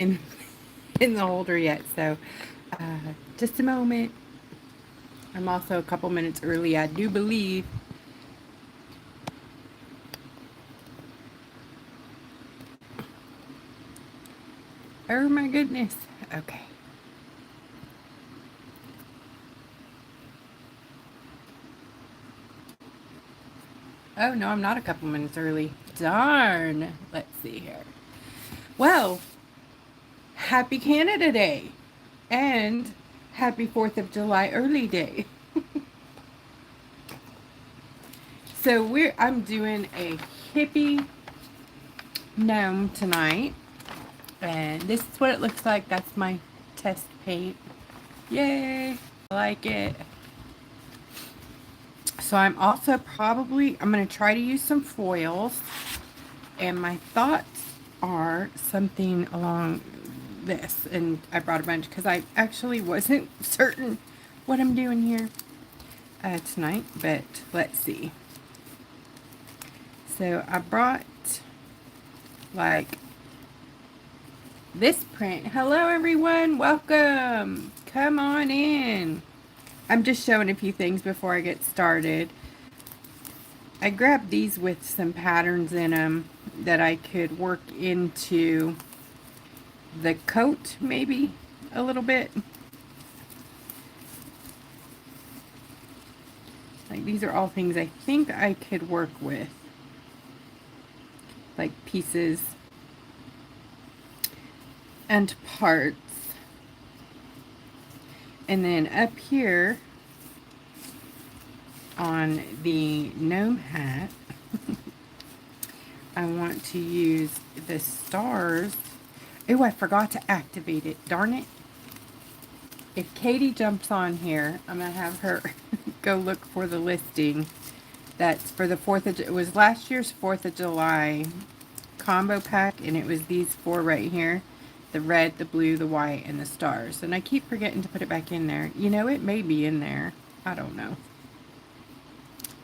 in in the holder yet, so just a moment. I'm also a couple minutes early, I do believe. Oh my goodness. Okay. Oh no, I'm not a couple minutes early. Darn. Let's see here. Well, happy Canada Day and happy 4th of July early day. So I'm doing a hippie gnome tonight, and this is what it looks like. That's my test paint. Yay! I like it. So I'm going to try to use some foils, and my thoughts are something along this, and I brought a bunch because I actually wasn't certain what I'm doing here tonight, but let's see. So I brought like this print. Hello everyone, welcome. Come on in. I'm just showing a few things before I get started. I grabbed these with some patterns in them that I could work into the coat maybe a little bit. Like these are all things I think I could work with. Like pieces and parts. And then up here on the gnome hat, I want to use the stars. Oh, I forgot to activate it. Darn it. If Katie jumps on here, I'm going to have her go look for the listing. That's for the 4th of, it was last year's 4th of July combo pack, and it was these four right here. The red, the blue, the white, and the stars. And I keep forgetting to put it back in there. You know, it may be in there. I don't know.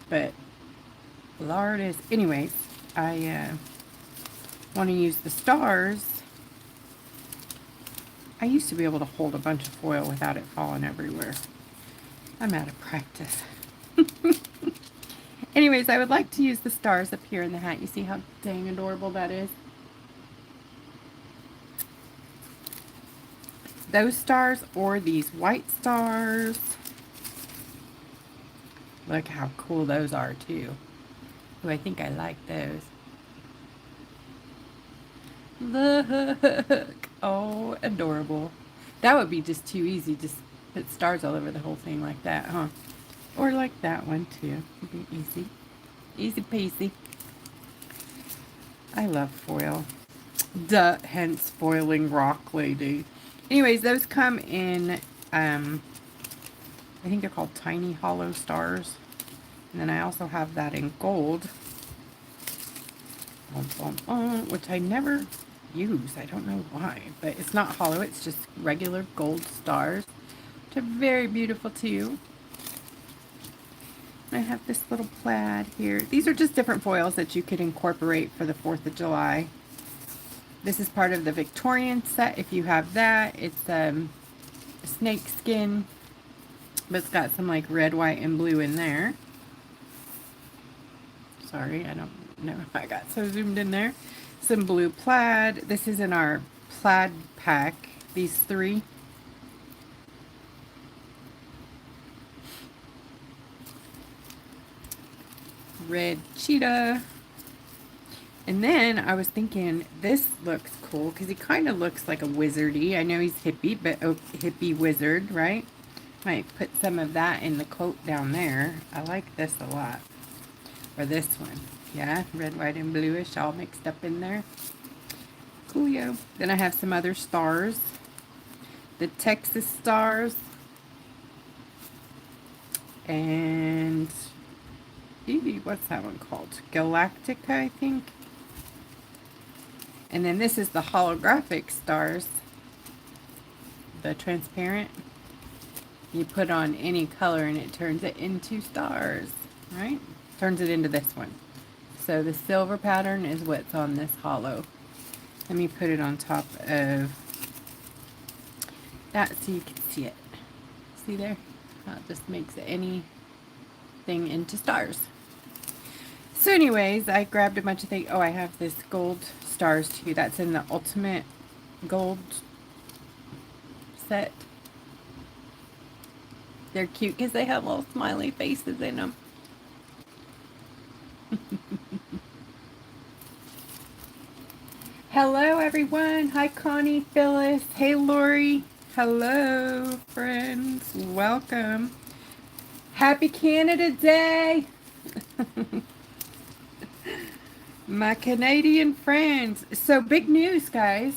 But, Lord is... Anyways, I want to use the stars. I used to be able to hold a bunch of foil without it falling everywhere. I'm out of practice. Anyways, I would like to use the stars up here in the hat. You see how dang adorable that is? Those stars or these white stars. Look how cool those are too. Oh, I think I like those. Look. Oh, adorable. That would be just too easy. Just put stars all over the whole thing like that, huh? Or like that one too. It'd be easy. Easy peasy. I love foil. Duh, hence foiling rock lady. Anyways, those come in, I think they're called tiny hollow stars. And then I also have that in gold. Which I never use. I don't know why. But it's not hollow. It's just regular gold stars. Which are very beautiful too. I have this little plaid here. These are just different foils that you could incorporate for the 4th of July. This is part of the Victorian set. If you have that, it's a snake skin, but it's got some like red, white, and blue in there. Sorry, I don't know if I got so zoomed in there. Some blue plaid. This is in our plaid pack, these three. Red cheetah. And then I was thinking, this looks cool because he kind of looks like a wizardy. I know he's hippie, but hippie wizard, right? Might put some of that in the coat down there. I like this a lot. Or this one. Yeah, red, white, and bluish all mixed up in there. Coolio. Then I have some other stars. The Texas stars. And... what's that one called? Galactica, I think. And then this is the holographic stars. The transparent. You put on any color and it turns it into stars, right? Turns it into this one. So the silver pattern is what's on this hollow. Let me put it on top of that so you can see it. See there? That just makes anything into stars. So anyways, I grabbed a bunch of things. Oh, I have this gold stars too. That's in the ultimate gold set. They're cute because they have little smiley faces in them. Hello everyone. Hi Connie, Phyllis. Hey Lori. Hello friends. Welcome. Happy Canada Day. My Canadian friends. So big news, guys.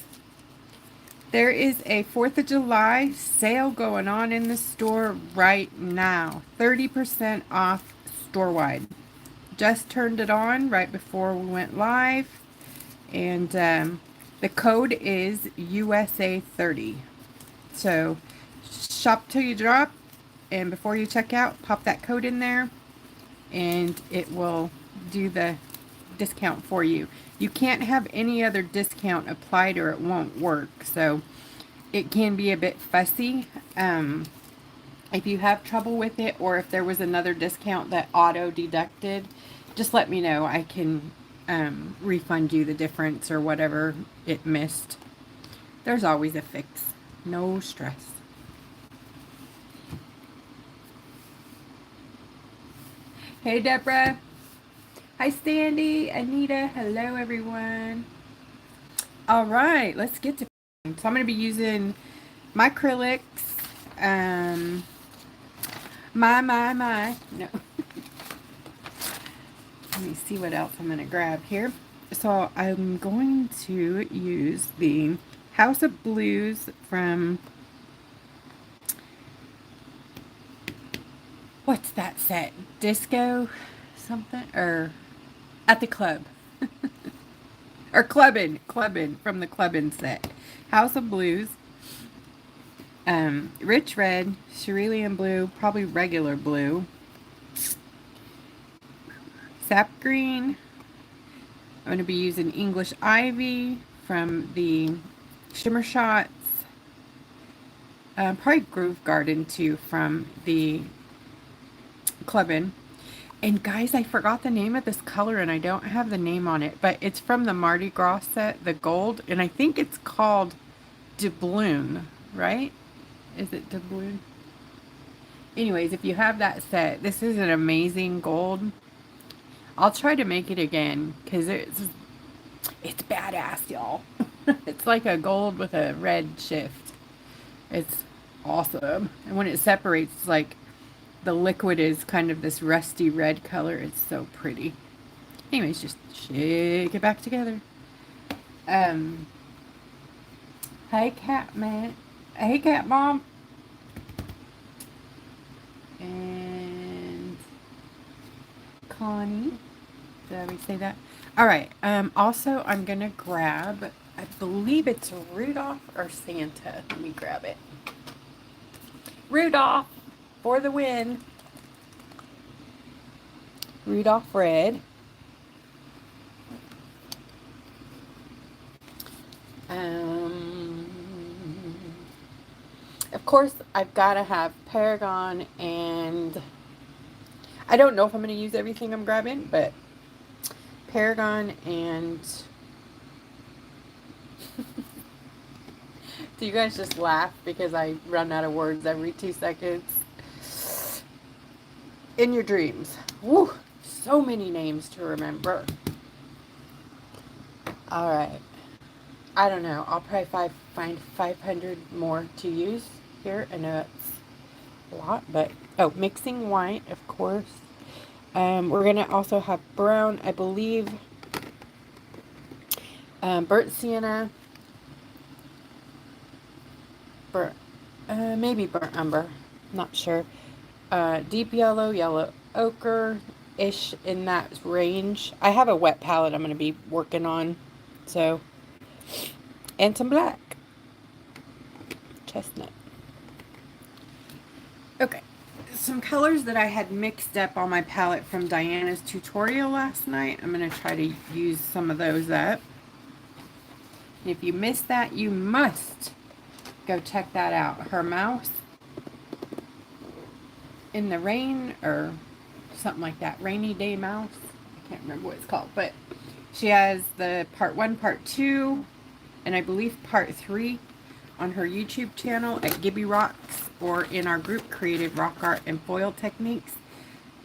There is a 4th of July sale going on in the store right now. 30% off store-wide. Just turned it on right before we went live. And the code is USA 30. So shop till you drop. And before you check out, pop that code in there. And it will do the discount for you. You can't have any other discount applied or it won't work. So it can be a bit fussy. If you have trouble with it or if there was another discount that auto deducted, just let me know. I can refund you the difference or whatever it missed. There's always a fix. No stress. Hey Deborah. Hi Sandy, Anita. Hello everyone. All right, let's get to. So I'm going to be using my acrylics. My. No. Let me see what else I'm going to grab here. So I'm going to use the House of Blues from, what's that set? Disco something? Or at the club. Or clubbin' from the clubbin' set. House of Blues. Rich red, cerulean blue, probably regular blue. Sap green. I'm going to be using English ivy from the Shimmer Shots. Probably Groove Garden too from the Clubbin'. And guys, I forgot the name of this color and I don't have the name on it, but it's from the Mardi Gras set, the gold, and I think it's called Doubloon, right? Is it Doubloon? Anyways, if you have that set, this is an amazing gold. I'll try to make it again because it's badass, y'all. It's like a gold with a red shift. It's awesome. And when it separates, it's like the liquid is kind of this rusty red color. It's so pretty. Anyways, just shake it back together. Hey, Cat Man. Hey, Cat Mom. And Connie. Did I already say that? All right. Also, I'm going to grab, I believe it's Rudolph or Santa. Let me grab it. Rudolph for the win. Rudolph red. Of course, I've got to have Paragon, and I don't know if I'm going to use everything I'm grabbing, but Paragon and do you guys just laugh because I run out of words every 2 seconds? In your dreams. Woo! So many names to remember. Alright. I don't know. I'll probably find 500 more to use here. I know that's a lot, but... Oh, mixing white, of course. We're going to also have brown, I believe. Burnt sienna. Maybe burnt umber. Not sure. Deep yellow, yellow ochre-ish in that range. I have a wet palette I'm going to be working on. So, and some black. Chestnut. Okay. Some colors that I had mixed up on my palette from Diana's tutorial last night. I'm going to try to use some of those up. If you missed that, you must go check that out. Her mouse in the rain, or something like that. Rainy Day Mouse. I can't remember what it's called. But she has the part 1, part 2, and I believe part 3 on her YouTube channel at Gibby Rocks, or in our group Creative Rock Art and Foil Techniques.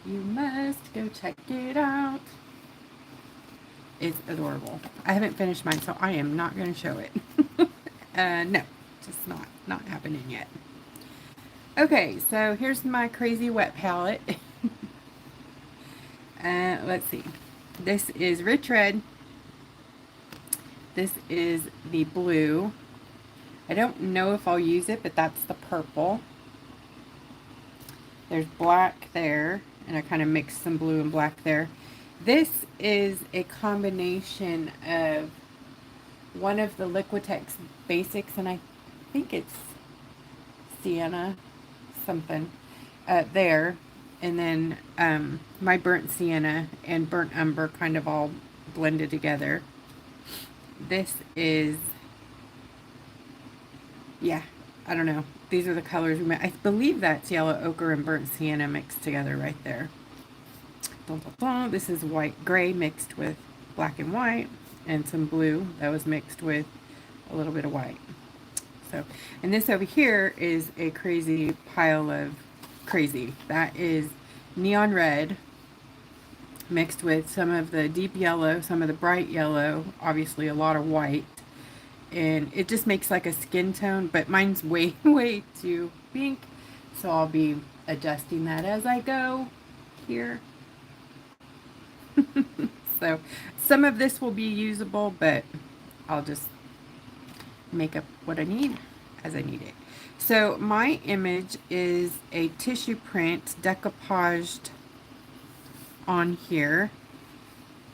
You must go check it out. It's adorable. I haven't finished mine, so I am not going to show it. No, just not happening yet. Okay, so here's my crazy wet palette. Let's see. This is Rich Red. This is the blue. I don't know if I'll use it, but that's the purple. There's black there, and I kind of mixed some blue and black there. This is a combination of one of the Liquitex basics, and I think it's sienna something there, and then my burnt sienna and burnt umber kind of all blended together. This is, yeah, I don't know. These are the colors we made. I believe that's yellow ochre and burnt sienna mixed together right there. This is white gray mixed with black and white, and some blue that was mixed with a little bit of white. So, and this over here is a crazy pile of crazy. That is neon red mixed with some of the deep yellow, some of the bright yellow, obviously a lot of white. And it just makes like a skin tone, but mine's way, way too pink. So I'll be adjusting that as I go here. So some of this will be usable, but I'll just make up what I need as I need it. So my image is a tissue print decoupaged on here.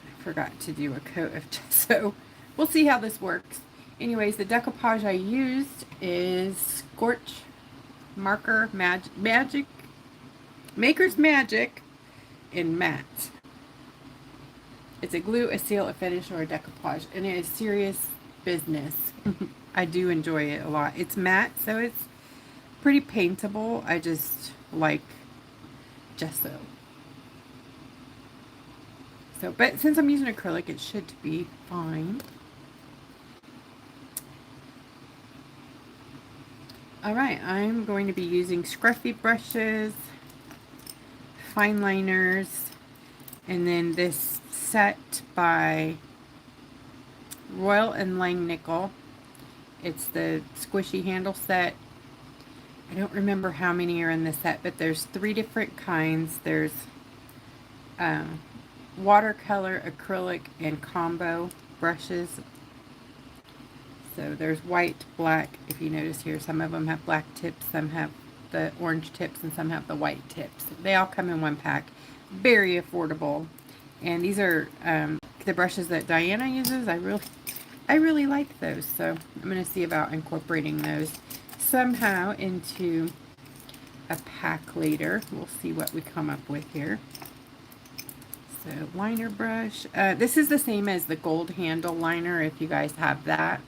I forgot to do a coat of gesso. We'll see how this works. Anyways, the decoupage I used is Scorch Marker Magic Maker's Magic in matte. It's a glue, a seal, a finish, or a decoupage, and it is serious business. I do enjoy it a lot. It's matte, so it's pretty paintable. I just like gesso. So, but since I'm using acrylic, it should be fine. Alright, I'm going to be using scruffy brushes, fine liners, and then this set by Royal and Langnickel. It's the squishy handle set. I don't remember how many are in the set, but there's 3 different kinds. There's watercolor, acrylic, and combo brushes. So there's white, black. If you notice here, some of them have black tips, some have the orange tips, and some have the white tips. They all come in one pack. Very affordable. And these are the brushes that Diana uses. I really like those. So I'm going to see about incorporating those somehow into a pack later. We'll see what we come up with here. So liner brush. This is the same as the gold handle liner, if you guys have that.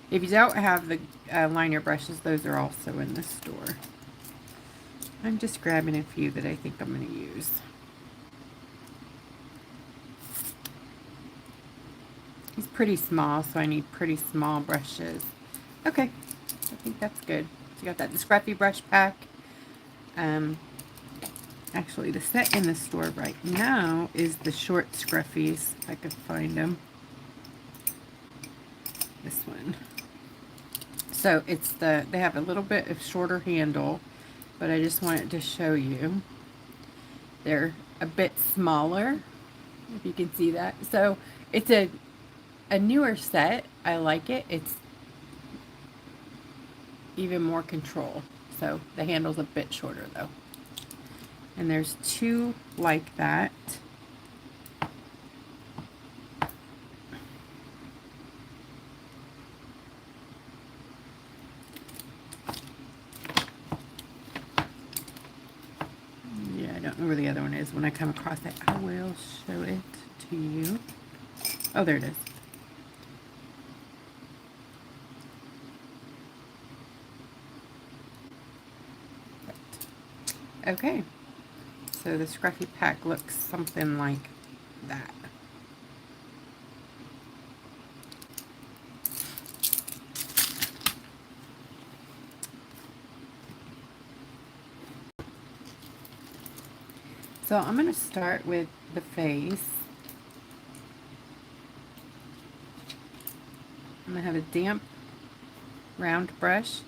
If you don't have the liner brushes, those are also in the store. I'm just grabbing a few that I think I'm going to use. It's pretty small, so I need pretty small brushes. Okay, I think that's good. So you got that, the scruffy brush pack. Actually, the set in the store right now is the short scruffies, if I could find them. This one. So it's they have a little bit of shorter handle, but I just wanted to show you. They're a bit smaller, if you can see that. So it's a newer set. I like it. It's even more control. So the handle's a bit shorter though. And there's 2 like that. Yeah, I don't know where the other one is. When I come across it, I will show it to you. Oh, there it is. Okay, so the scruffy pack looks something like that. So I'm going to start with the face. I'm going to have a damp round brush.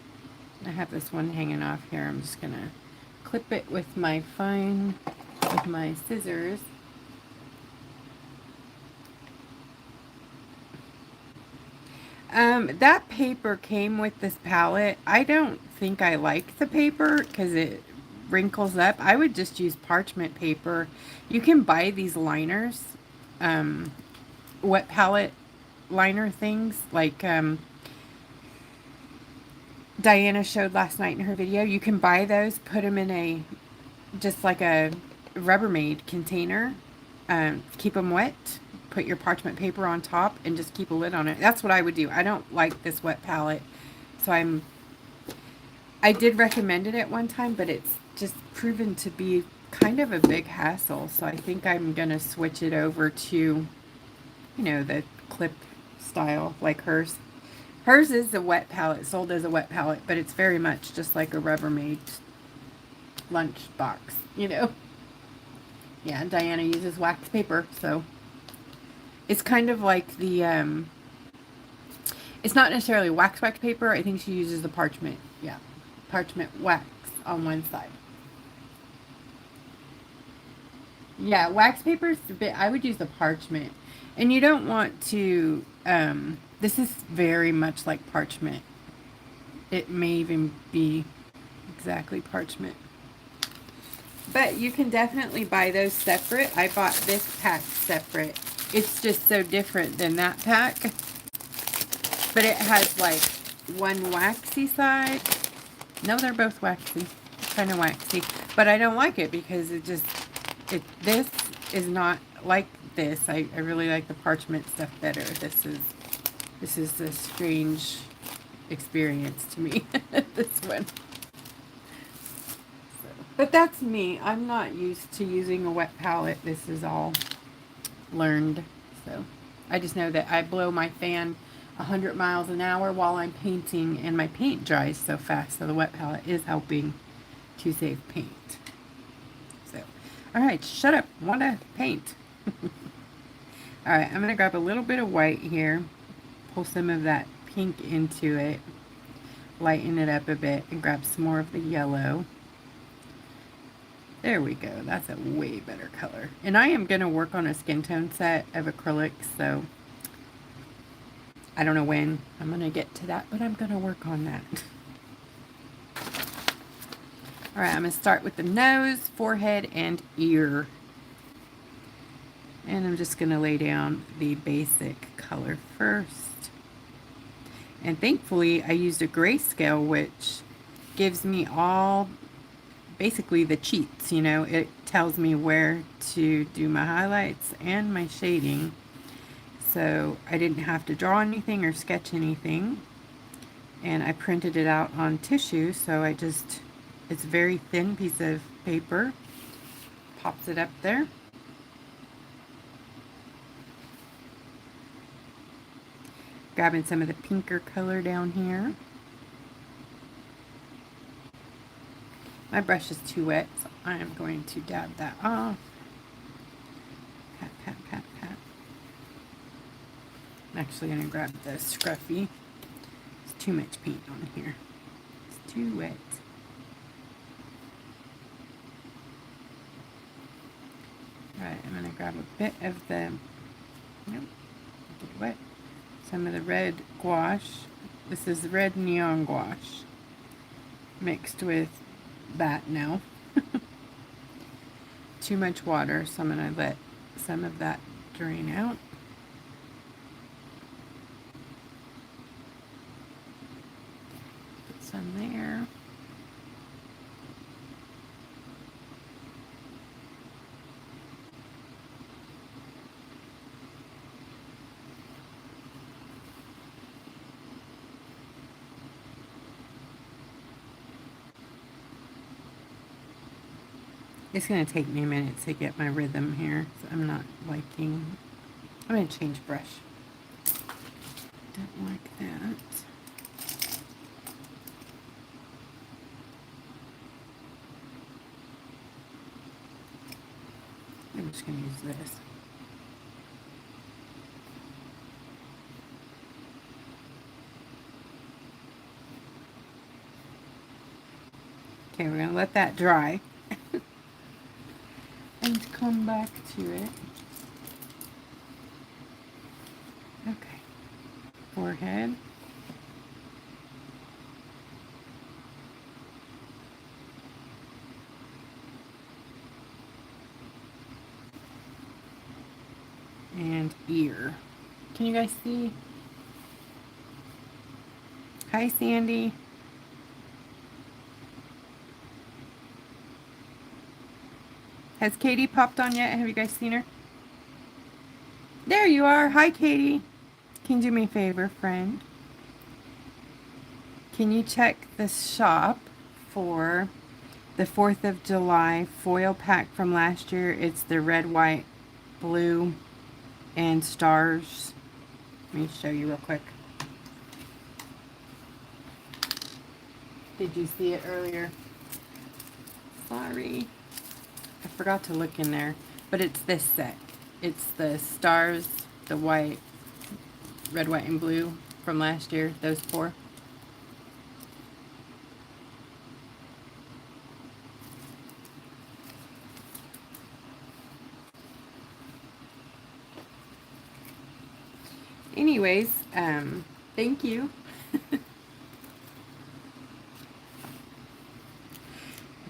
I have this one hanging off here. I'm just going to clip it with my scissors. That paper came with this palette. I don't think I like the paper because it wrinkles up. I would just use parchment paper. You can buy these liners, wet palette liner things like Diana showed last night in her video. You can buy those, put them in just like a Rubbermaid container, keep them wet, put your parchment paper on top, and just keep a lid on it. That's what I would do. I don't like this wet palette, so I did recommend it at one time, but it's just proven to be kind of a big hassle, so I think I'm going to switch it over to, you know, the clip style like hers. Hers is a wet palette, sold as a wet palette, but it's very much just like a Rubbermaid lunch box, you know. Yeah, Diana uses wax paper, so it's kind of like the, it's not necessarily wax paper. I think she uses the parchment, yeah, parchment wax on one side. Yeah, wax paper is a bit, I would use the parchment. And you don't want to, this is very much like parchment. It may even be exactly parchment. But you can definitely buy those separate. I bought this pack separate. It's just so different than that pack. But it has like one waxy side. No, they're both waxy. Kind of waxy. But I don't like it because this is not like this. I really like the parchment stuff better. This is a strange experience to me. This one. But that's me. I'm not used to using a wet palette. This is all learned. So I just know that I blow my fan 100 miles an hour while I'm painting, and my paint dries so fast. So the wet palette is helping to save paint. So, all right, shut up. Want to paint. All right, I'm going to grab a little bit of white here, pull some of that pink into it, lighten it up a bit, and grab some more of the yellow. There we go. That's a way better color. And I am going to work on a skin tone set of acrylics, so I don't know when I'm going to get to that, but I'm going to work on that. All right, I'm going to start with the nose, forehead, and ear. And I'm just going to lay down the basic color first. And thankfully, I used a grayscale, which gives me all basically the cheats, you know. It tells me where to do my highlights and my shading. So I didn't have to draw anything or sketch anything. And I printed it out on tissue, so it's a very thin piece of paper. Pops it up there. Grabbing some of the pinker color down here. My brush is too wet, so I am going to dab that off. Pat, pat, pat, pat. I'm actually going to grab the scruffy. There's too much paint on here. It's too wet. Alright, I'm going to grab a bit of the, nope, get wet. Some of the red gouache. This is the red neon gouache mixed with that now. Too much water, so I'm going to let some of that drain out. Put some there. It's going to take me a minute to get my rhythm here. So I'm not liking... I'm going to change brush. Don't like that. I'm just going to use this. Okay, we're going to let that dry and come back to it. Okay, forehead. And ear. Can you guys see? Hi, Sandy. Has Katie popped on yet? Have you guys seen her? There you are. Hi, Katie. Can you do me a favor, friend? Can you check the shop for the 4th of July foil pack from last year? It's the red, white, blue, and stars. Let me show you real quick. Did you see it earlier? Sorry. I forgot to look in there. But it's this set. It's the stars, the white, red, white, and blue from last year. Those 4. Anyways, thank you.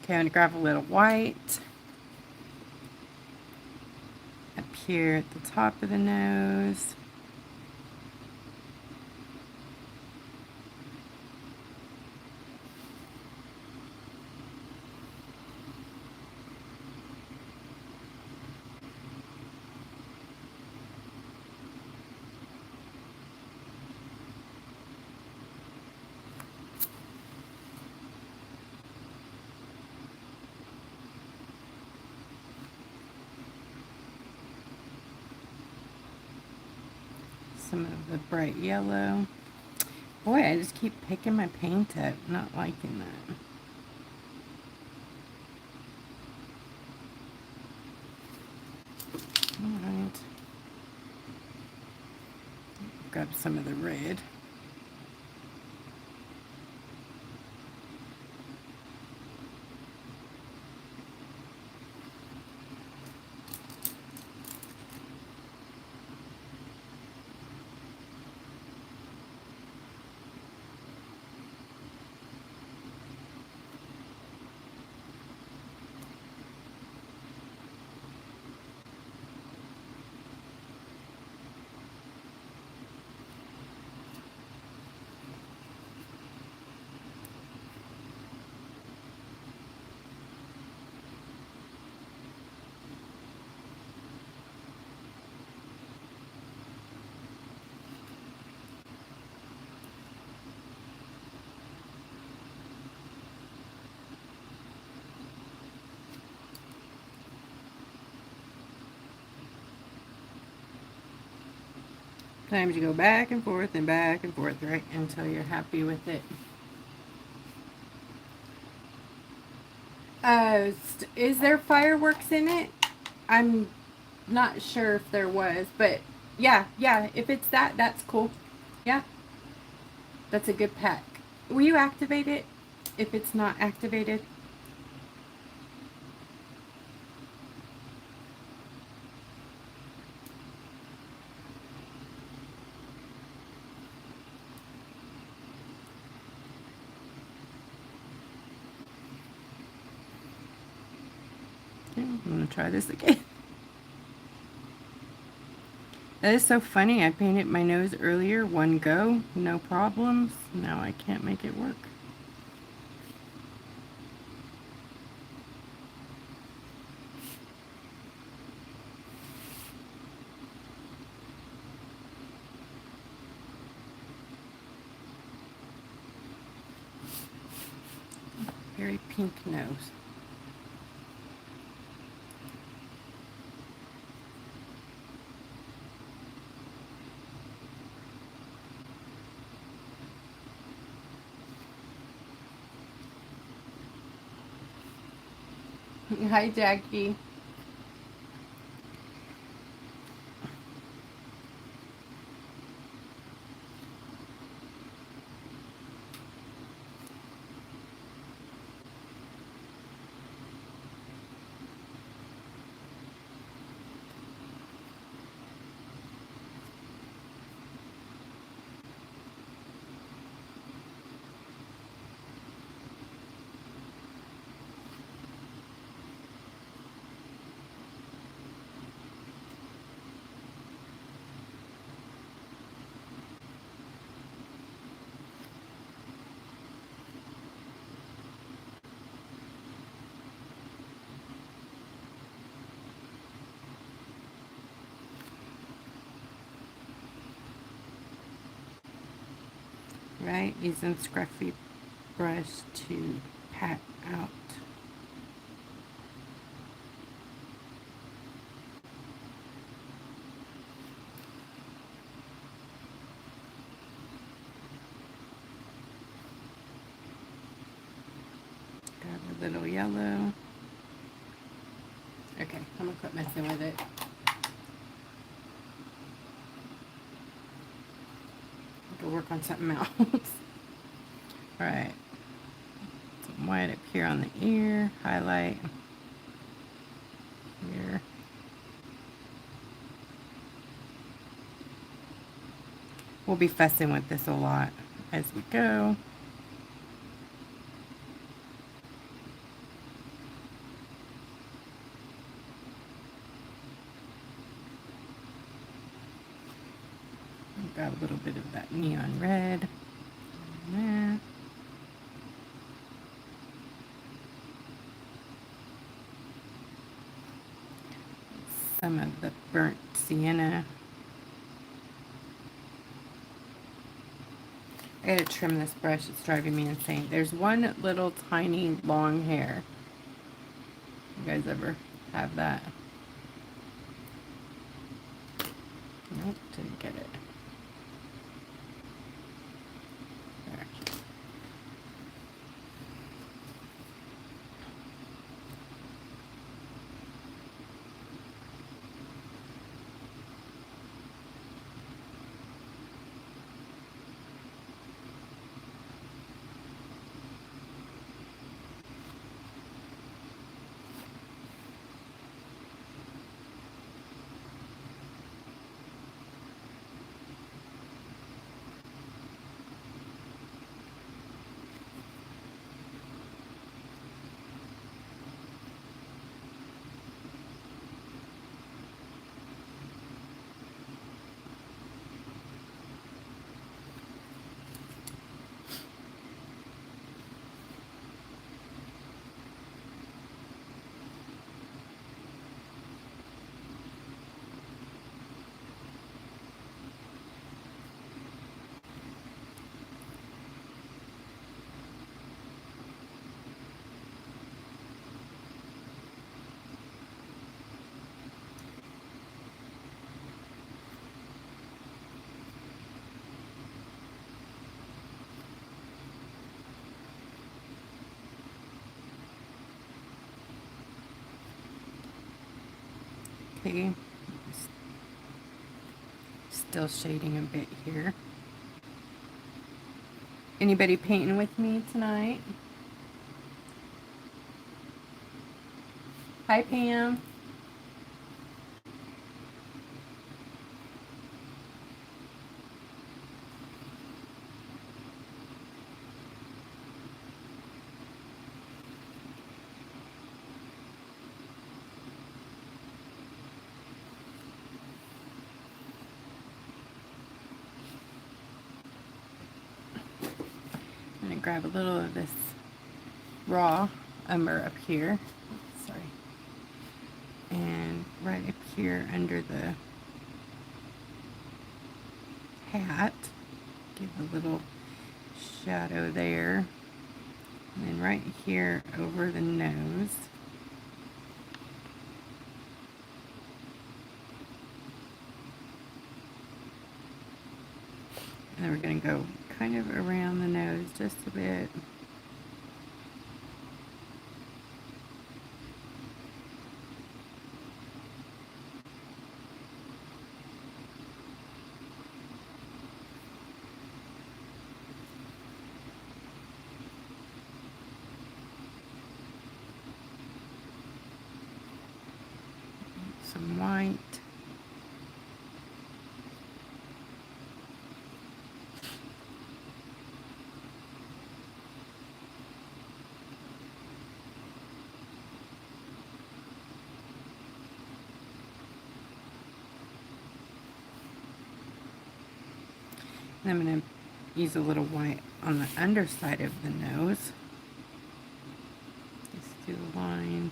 Okay, I'm going to grab a little white up here at the top of the nose. Some of the bright yellow. Boy, I just keep picking my paint up. Not liking that. Alright. Grab some of the red. Sometimes you go back and forth, right, until you're happy with it. Is there fireworks in it? I'm not sure if there was, but yeah, if it's that, that's cool. Yeah, that's a good pack. Will you activate it if it's not activated? Okay, I'm going to try this again. That is so funny. I painted my nose earlier, one go, no problems. Now I can't make it work. Very pink nose. Hi, Jackie. Right, using scruffy brush to pat out. Grab a little yellow. Okay, I'm gonna quit messing with it. Go work on something else. Alright, some white up here on the ear, highlight here. We'll be fussing with this a lot as we go. Got a little bit of that neon red there. Some of the burnt sienna. I gotta trim this brush, it's driving me insane. There's one little tiny long hair. You guys ever have that? Nope, didn't get it. There. Okay, still shading a bit here. Anybody painting with me tonight? Hi, Pam. I'm gonna grab a little of this raw umber up here. Sorry. And right up here under the hat, give a little shadow there. And then right here over the nose. And then we're going to go kind of around the nose just a bit. some white. And I'm going to use a little white on the underside of the nose. Just do a line.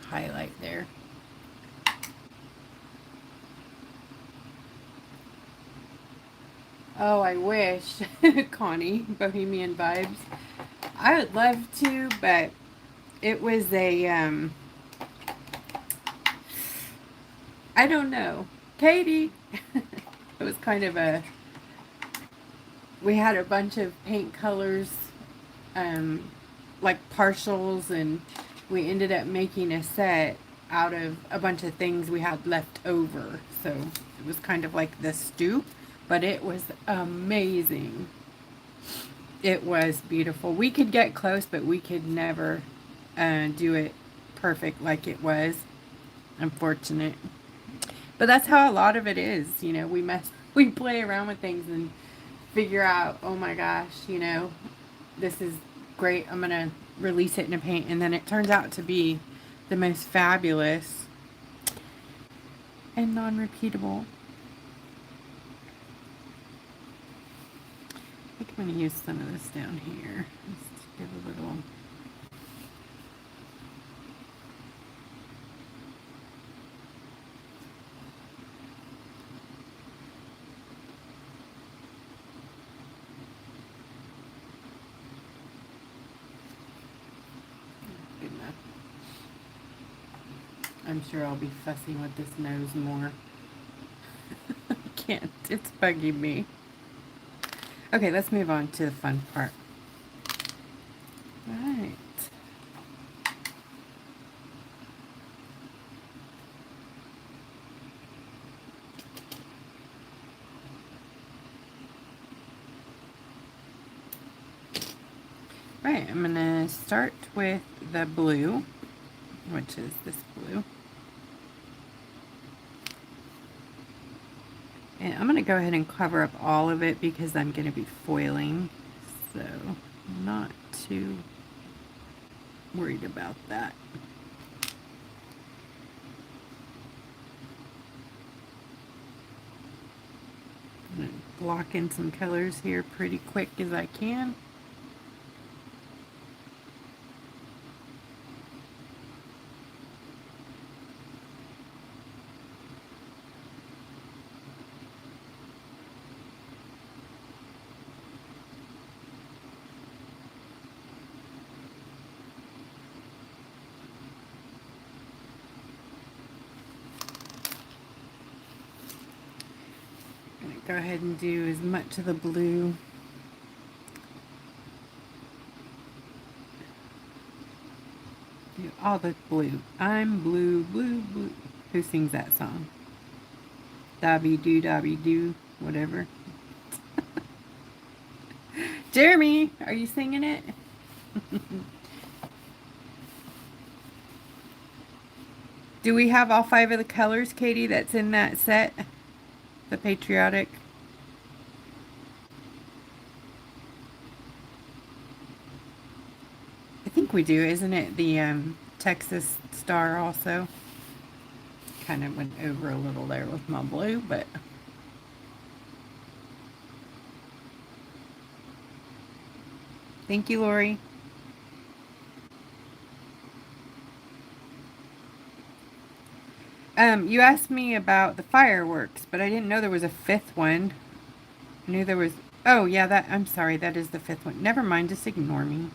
Highlight there. Oh, I wish. Connie, Bohemian Vibes. I would love to, but it was a, I don't know. Katie! It was kind of a, we had a bunch of paint colors, like partials, and we ended up making a set out of a bunch of things we had left over. So it was kind of like the stew, but it was amazing. It was beautiful. We could get close, but we could never do it perfect like it was. Unfortunate. But that's how a lot of it is. You know, we play around with things and figure out, oh my gosh, you know, this is great. I'm going to release it in a paint. And then it turns out to be the most fabulous and non-repeatable. I think I'm going to use some of this down here. Just give a little. Good enough. I'm sure I'll be fussing with this nose more. I can't. It's bugging me. Okay, let's move on to the fun part. Right. Right, I'm going to start with the blue, which is this blue. And I'm going to go ahead and cover up all of it because I'm going to be foiling. So I'm not too worried about that. I'm going to block in some colors here pretty quick as I can. Go ahead and do as much of the blue. Do all the blue. I'm blue, blue, blue. Who sings that song? Dabby doo, whatever. Jeremy, are you singing it? Do we have all 5 of the colors, Katie, that's in that set? The patriotic. I think we do, isn't it? The Texas star also. Kind of went over a little there with my blue, but thank you, Lori. You asked me about the fireworks, but I didn't know there was a 5th one. I knew there was. Oh, yeah, I'm sorry, that is the 5th one. Never mind, just ignore me.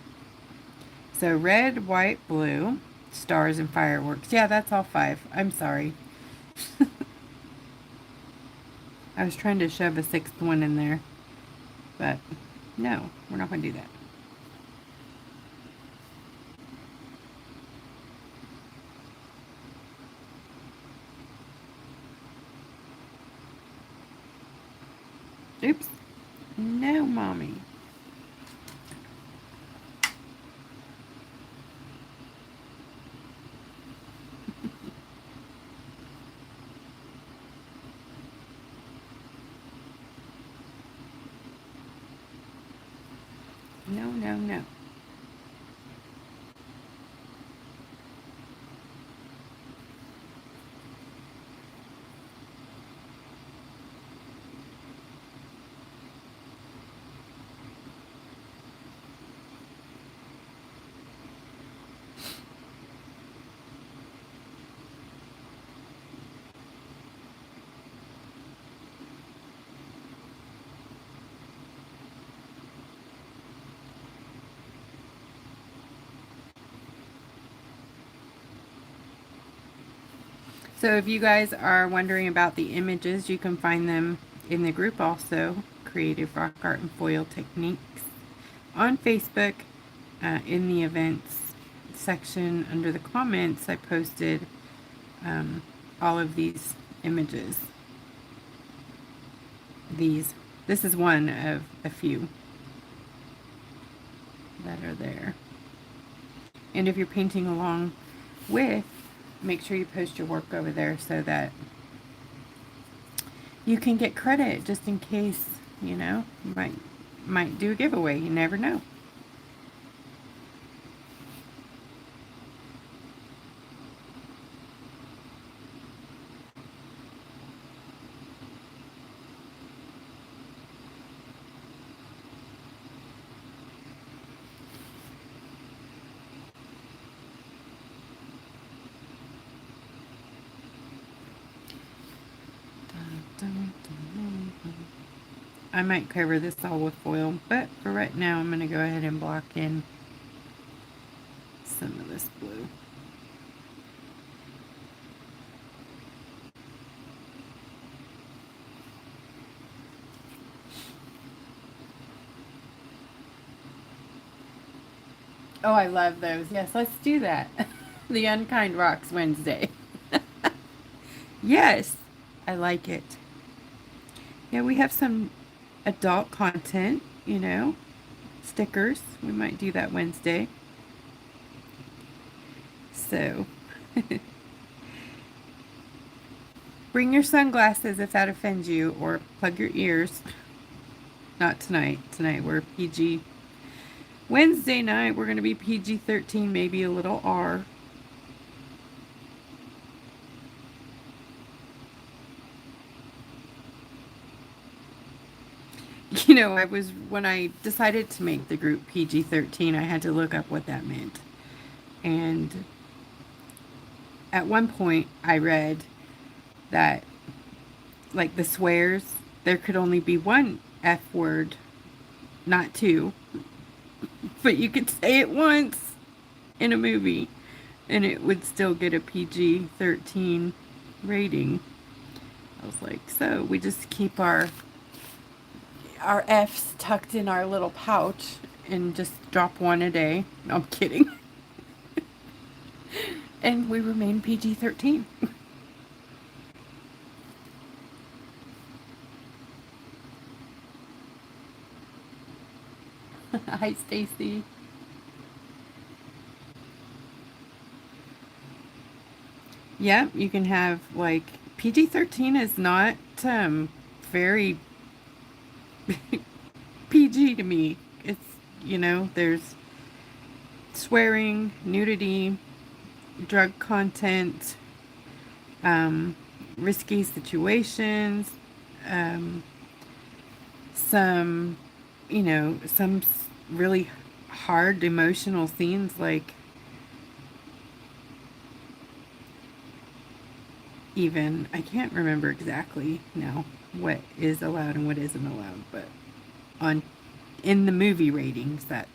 So red, white, blue, stars, and fireworks. Yeah, that's all 5. I'm sorry. I was trying to shove a 6th one in there, but no, we're not going to do that. Oops. No, Mommy. No, no, no. So if you guys are wondering about the images, you can find them in the group also, Creative Rock Art and Foil Techniques, on Facebook. In the events section under the comments, I posted all of these images. This is one of a few that are there. And if you're painting along with, make sure you post your work over there so that you can get credit just in case, you know, might do a giveaway. You never know. I might cover this all with foil, but for right now I'm going to go ahead and block in some of this blue. Oh, I love those. Yes, let's do that. The Unkind Rocks Wednesday. Yes, I like it. Yeah, we have some adult content, you know, stickers. We might do that Wednesday. So, bring your sunglasses if that offends you, or plug your ears. Not tonight. Tonight we're PG. Wednesday night we're going to be PG-13, maybe a little R. You know, when I decided to make the group PG-13, I had to look up what that meant. And at one point I read that, like, the swears, there could only be one F word, not two. But you could say it once in a movie and it would still get a PG-13 rating. I was like, so we just keep our F's tucked in our little pouch and just drop one a day. No, I'm kidding. And we remain PG-13. Hi, Stacy. Yeah, you can have, like, PG-13 is not very PG to me. It's, you know, there's swearing, nudity, drug content, risky situations, some, you know, some really hard emotional scenes, like even, I can't remember exactly now what is allowed and what isn't allowed, but in the movie ratings, but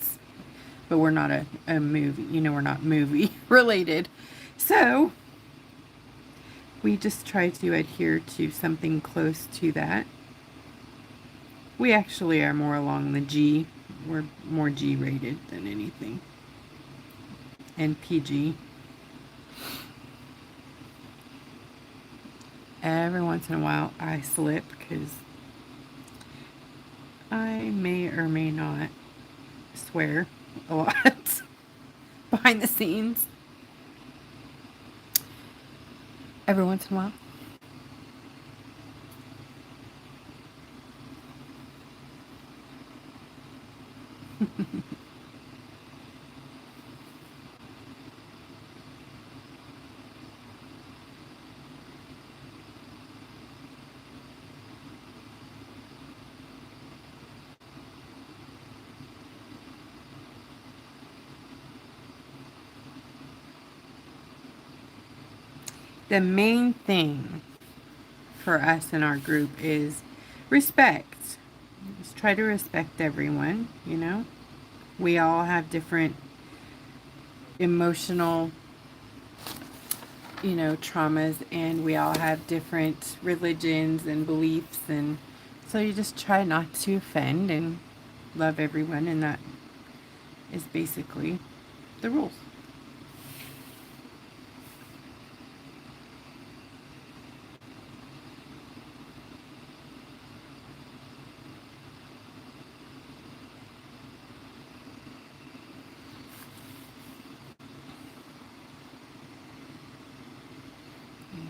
we're not a movie, you know, we're not movie related. So we just try to adhere to something close to that. We actually are more along the G. We're more G rated than anything. And PG. Every once in a while I slip because I may or may not swear a lot behind the scenes. Every once in a while. The main thing for us in our group is respect. Just try to respect everyone, you know. We all have different emotional, traumas, and we all have different religions and beliefs, and so you just try not to offend and love everyone, and that is basically the rules.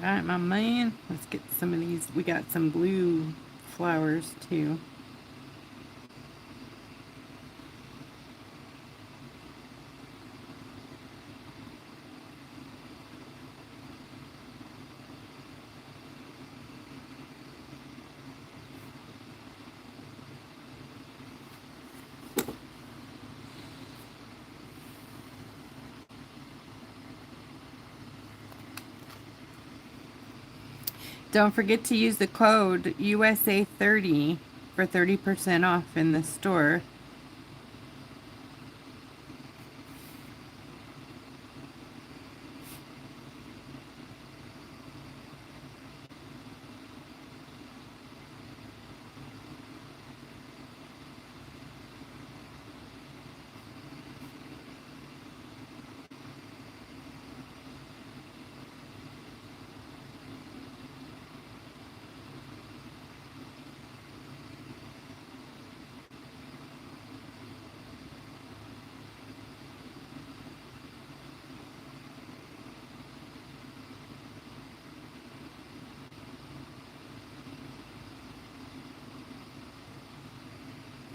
All right, my man, let's get some of these. We got some blue flowers too. Don't forget to use the code USA30 for 30% off in the store.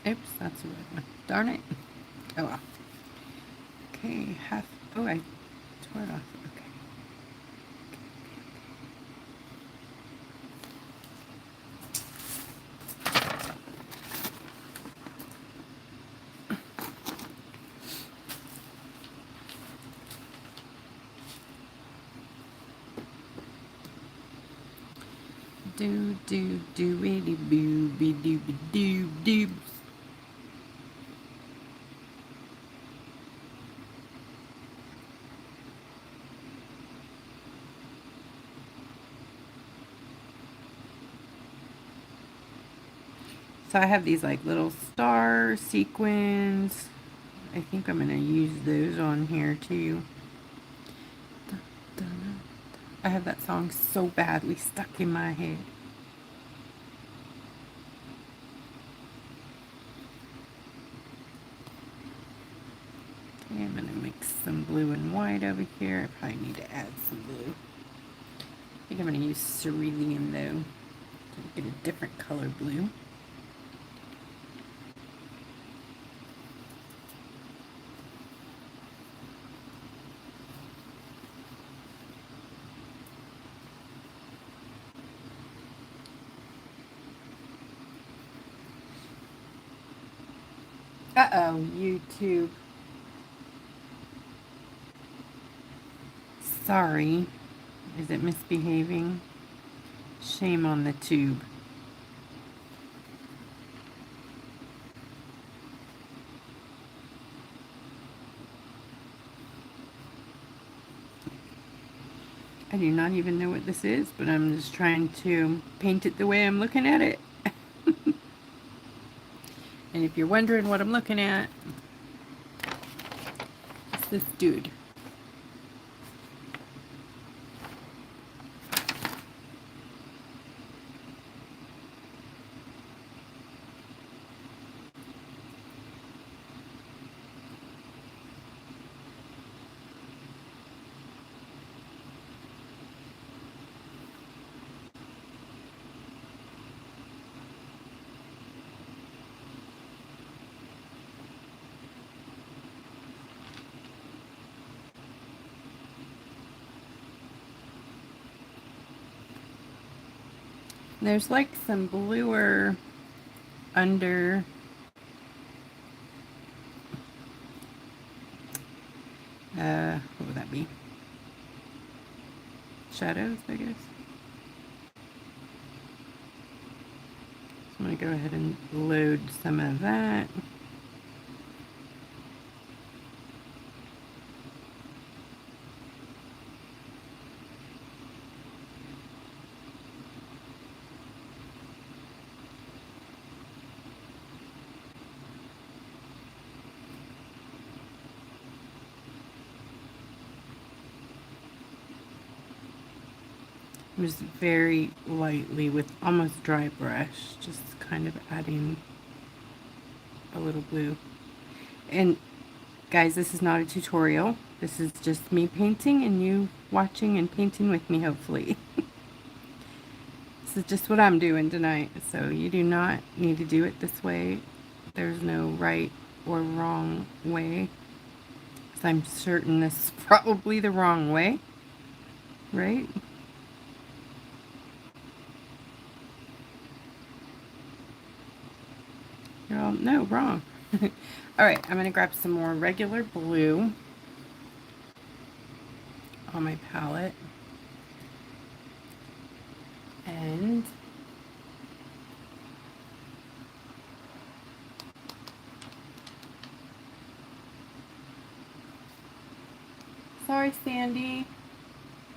Oops, that's the red one. Darn it. Oh well. Okay, half. Oh, I tore it off. Okay. Do itty boo be doo be doo doo. So I have these like little star sequins. I think I'm gonna use those on here too. I have that song so badly stuck in my head. Okay, I'm gonna mix some blue and white over here. I probably need to add some blue. I think I'm gonna use cerulean though to get a different color blue. Uh-oh, YouTube. Sorry. Is it misbehaving? Shame on the tube. I do not even know what this is, but I'm just trying to paint it the way I'm looking at it. And if you're wondering what I'm looking at, it's this dude. There's like some bluer under what would that be? Shadows, I guess. So I'm going to go ahead and load some of that. Just very lightly with almost dry brush, just kind of adding a little blue. And guys, this is not a tutorial. This is just me painting and you watching and painting with me, hopefully. This is just what I'm doing tonight, so you do not need to do it this way. There's no right or wrong way. So I'm certain this is probably the wrong way, right? You're all, no, wrong. All right, I'm going to grab some more regular blue on my palette. And sorry, Sandy.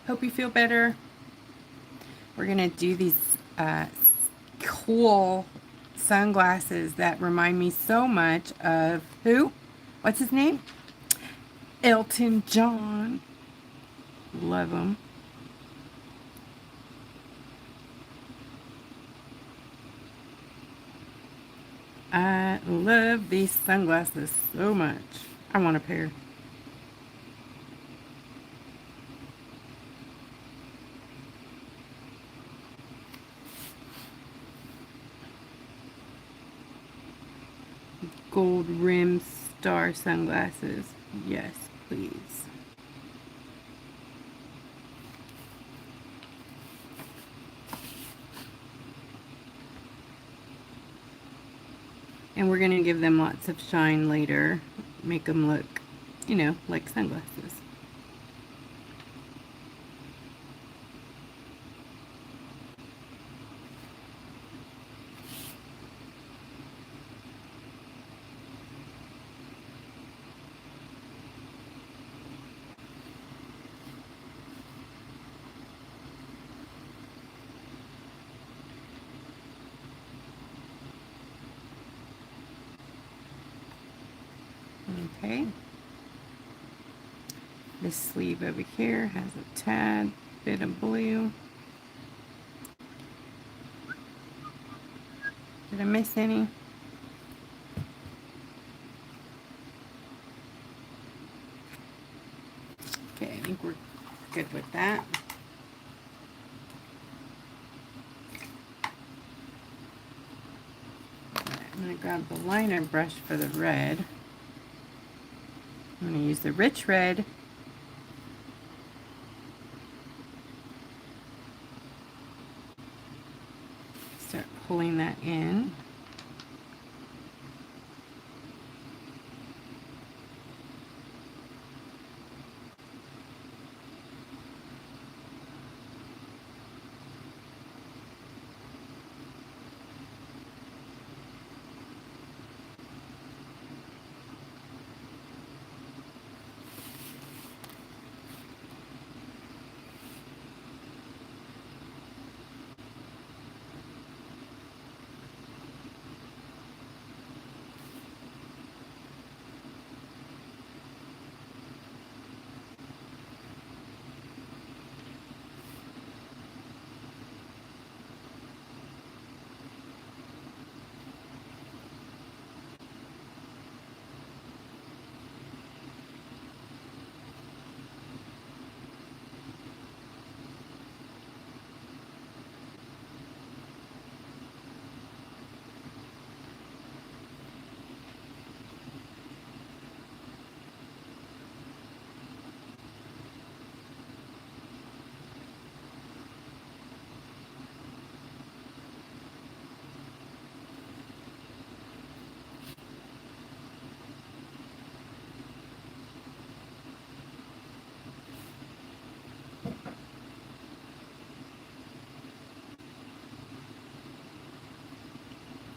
Hope you feel better. We're going to do these cool sunglasses that remind me so much of who? What's his name? Elton John. Love him. I love these sunglasses so much. I want a pair. Gold rim star sunglasses. Yes, please. And we're going to give them lots of shine later. Make them look, you know, like sunglasses. Okay. This sleeve over here has a tad bit of blue. Did I miss any? Okay, I think we're good with that. I'm going to grab the liner brush for the red. I'm going to use the rich red. Start pulling that in.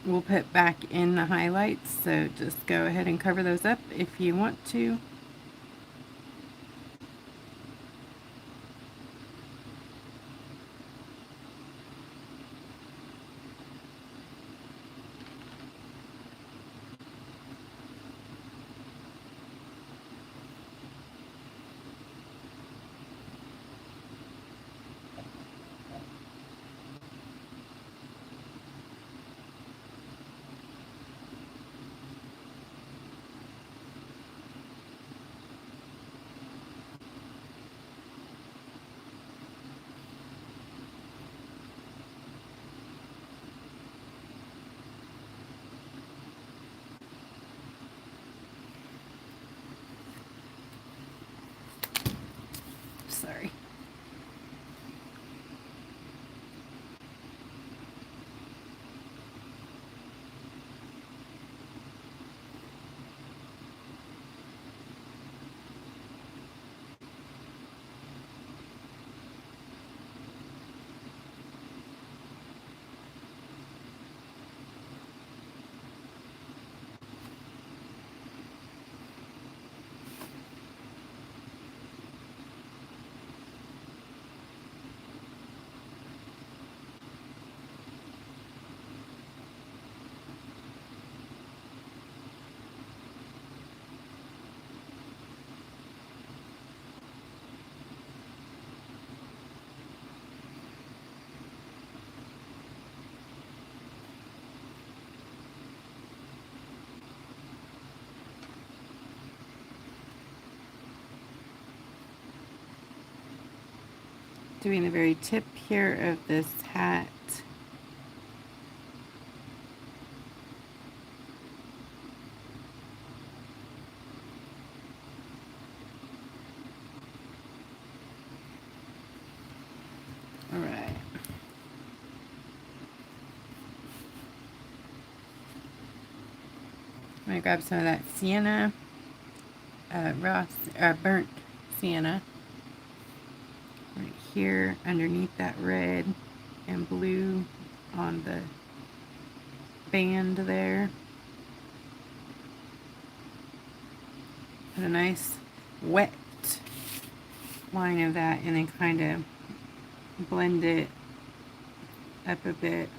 we'll put back in the highlights, so just go ahead and cover those up if you want to. Sorry. Doing the very tip here of this hat. All right. I'm going to grab some of that sienna, burnt sienna, right here underneath that red and blue on the band there. Put a nice wet line of that and then kind of blend it up a bit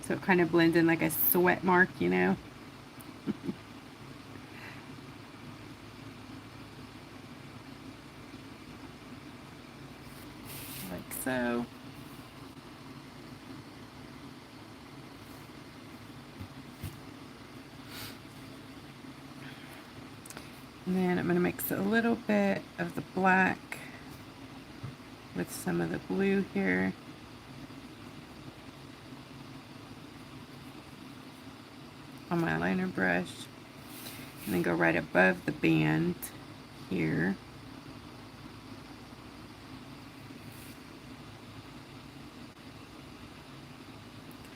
so it kind of blends in like a sweat mark, you know. Like so. And then I'm going to mix a little bit of the black with some of the blue here. On my liner brush. And then go right above the band here.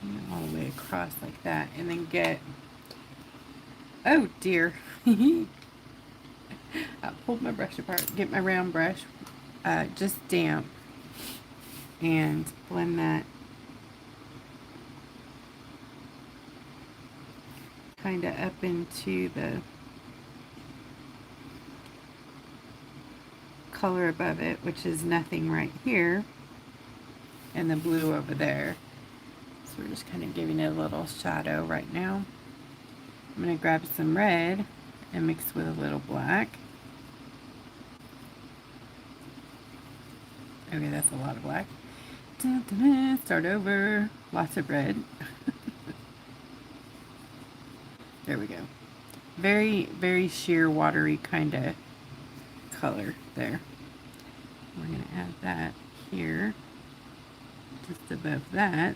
And all the way across like that. And then get, oh dear. I pulled my brush apart. Get my round brush, just damp, and blend that kind of up into the color above it, which is nothing right here, and the blue over there. So we're just kind of giving it a little shadow right now. I'm going to grab some red and mix with a little black. Okay, that's a lot of black. Dun, dun, dun. Start over. Lots of red. There we go. Very, very sheer, watery kind of color there. We're going to add that here, just above that.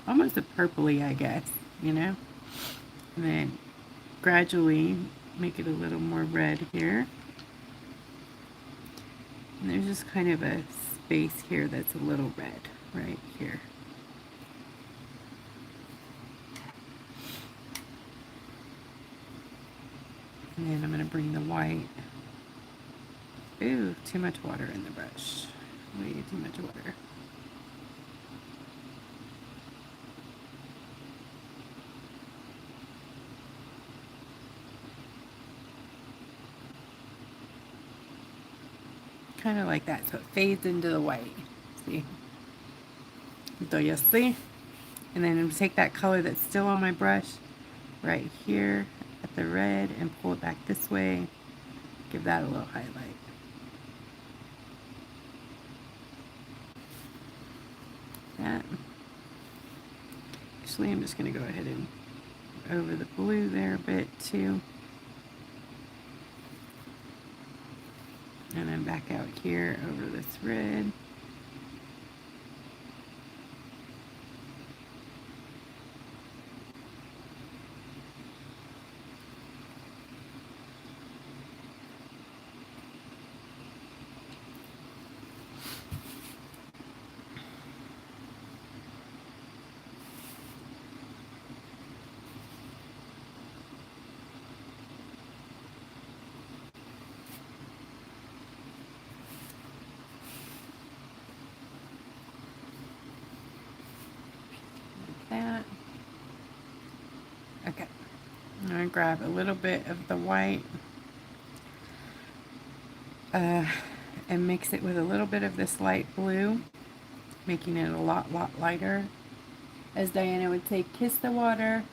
Almost a purpley, I guess, you know? And then gradually make it a little more red here. And there's just kind of a space here that's a little red right here. And then I'm going to bring the white. Ooh, too much water in the brush. Way too much water. kind of like that, so it fades into the white. See? Do you see? And then I'm take that color that's still on my brush right here at the red and pull it back this way. Give that a little highlight. That. Actually, I'm just going to go ahead and over the blue there a bit too. And then back out here over this red. That. Okay, I'm going to grab a little bit of the white and mix it with a little bit of this light blue, making it a lot lighter. As Diana would say, kiss the water.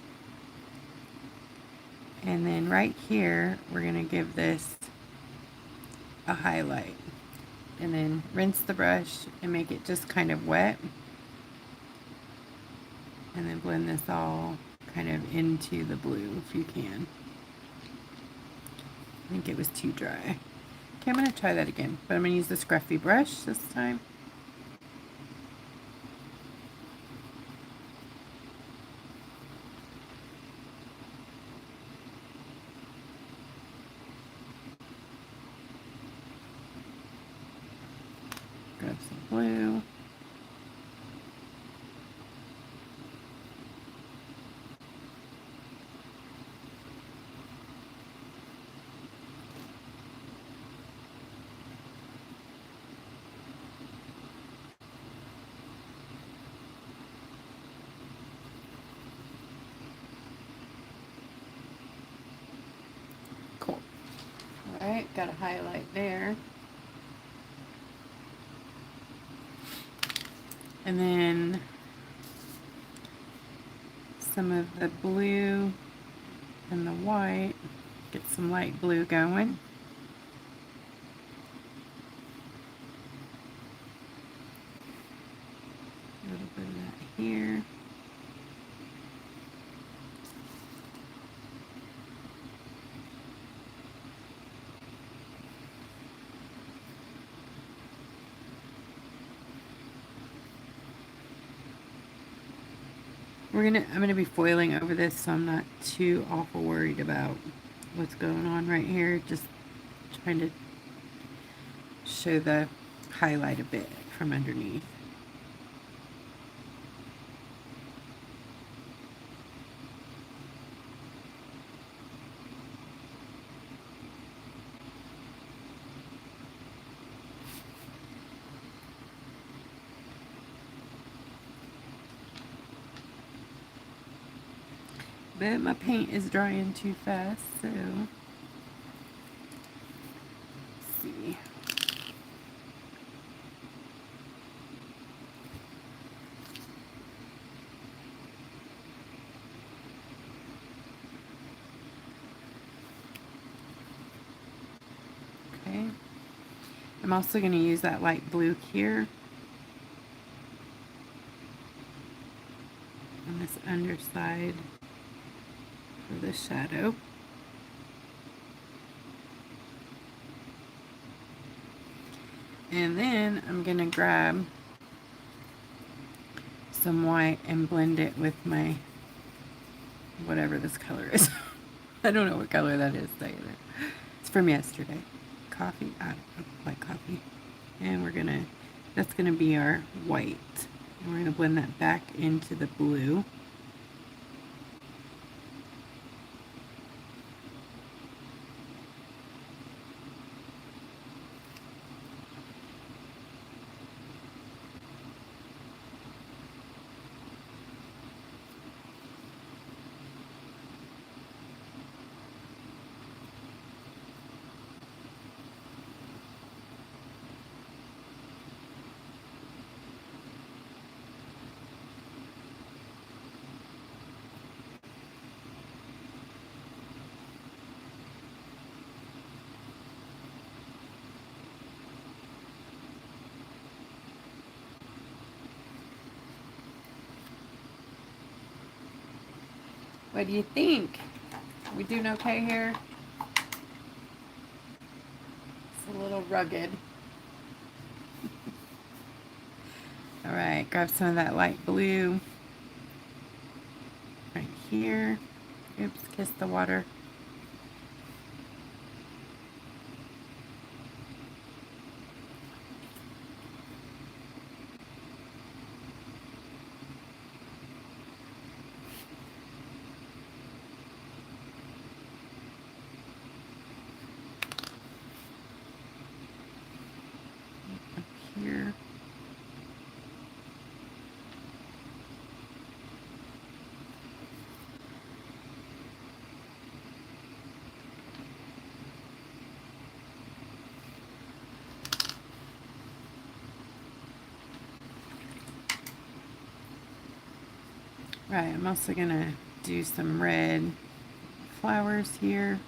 And then right here, we're going to give this a highlight. And then rinse the brush and make it just kind of wet. And then blend this all kind of into the blue if you can. I think it was too dry. Okay, I'm going to try that again, but I'm going to use the scruffy brush this time. Grab some blue. Cool. Alright, got a highlight there. And then some of the blue and the white. Get some light blue going. A little bit of that here. I'm gonna be foiling over this, so I'm not too awful worried about what's going on right here. Just trying to show the highlight a bit from underneath. But my paint is drying too fast, so let's see. Okay. I'm also going to use that light blue here on this underside for the shadow. And then I'm going to grab some white and blend it with my, whatever this color is. I don't know what color that is either. It's from yesterday. Coffee, I don't like coffee. And that's going to be our white. And we're going to blend that back into the blue. What do you think? We doing okay here? It's a little rugged. All right, grab some of that light blue right here. Oops, kiss the water. Up here. Right, I'm also gonna do some red flowers here.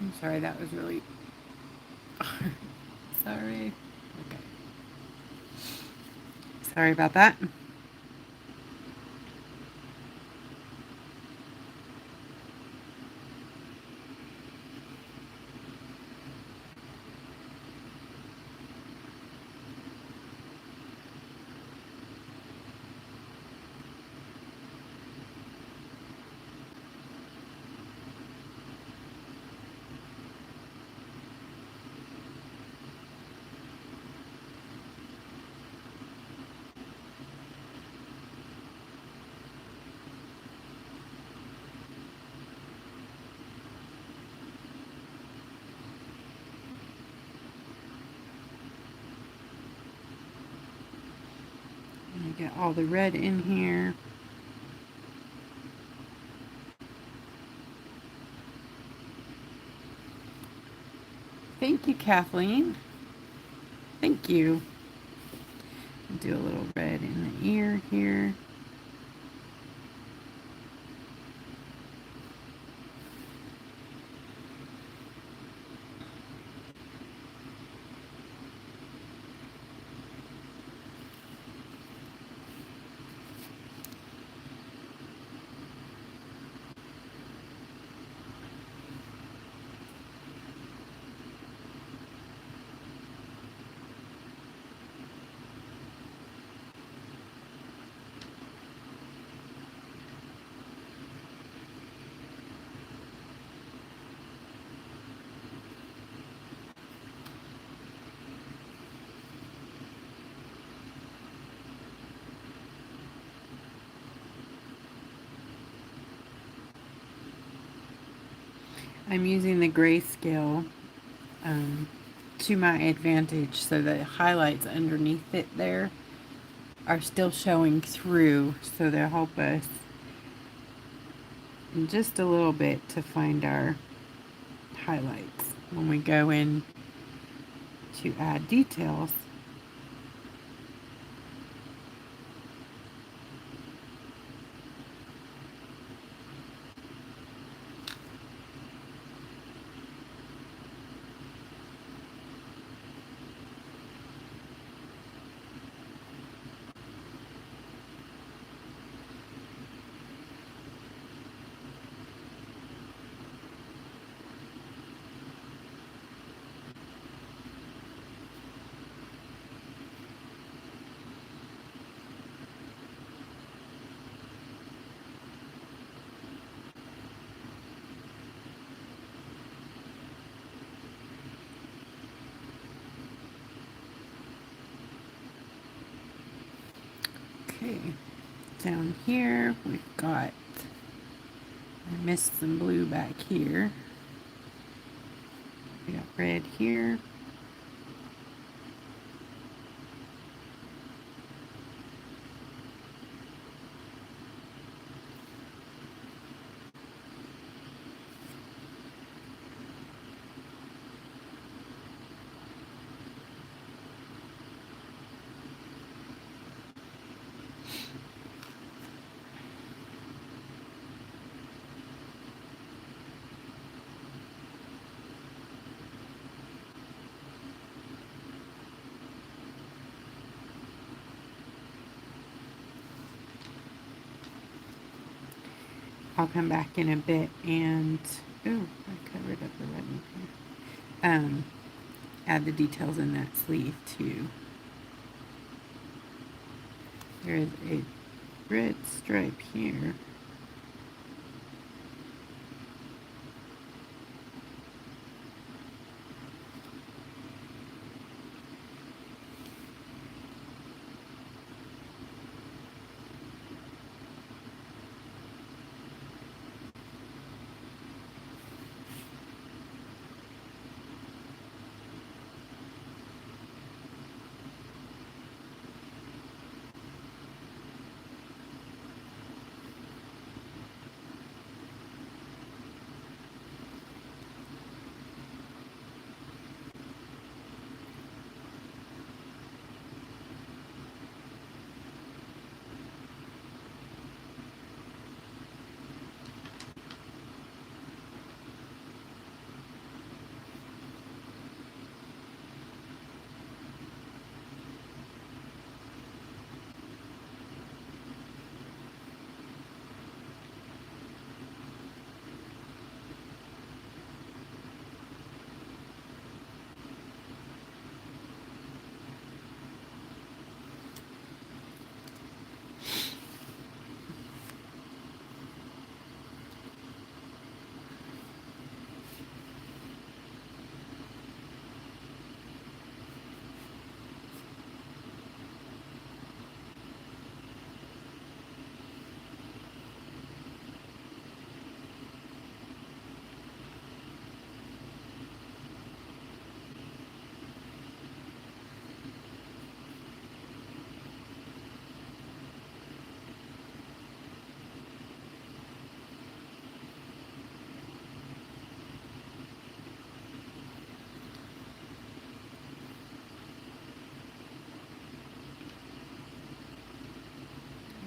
I'm sorry, that was really sorry. Okay. Sorry about that. Get all the red in here. Thank you, Kathleen. Thank you. Do a little red in the ear here. I'm using the grayscale to my advantage so the highlights underneath it there are still showing through, so they'll help us in just a little bit to find our highlights when we go in to add details. Okay, down here we've got, I missed some blue back here. We got red here. I'll come back in a bit and, oh, I covered up the button here. Add the details in that sleeve too. There is a red stripe here.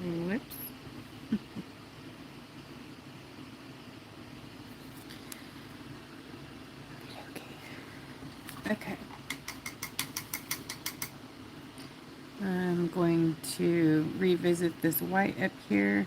Whoops. Okay. I'm going to revisit this white up here.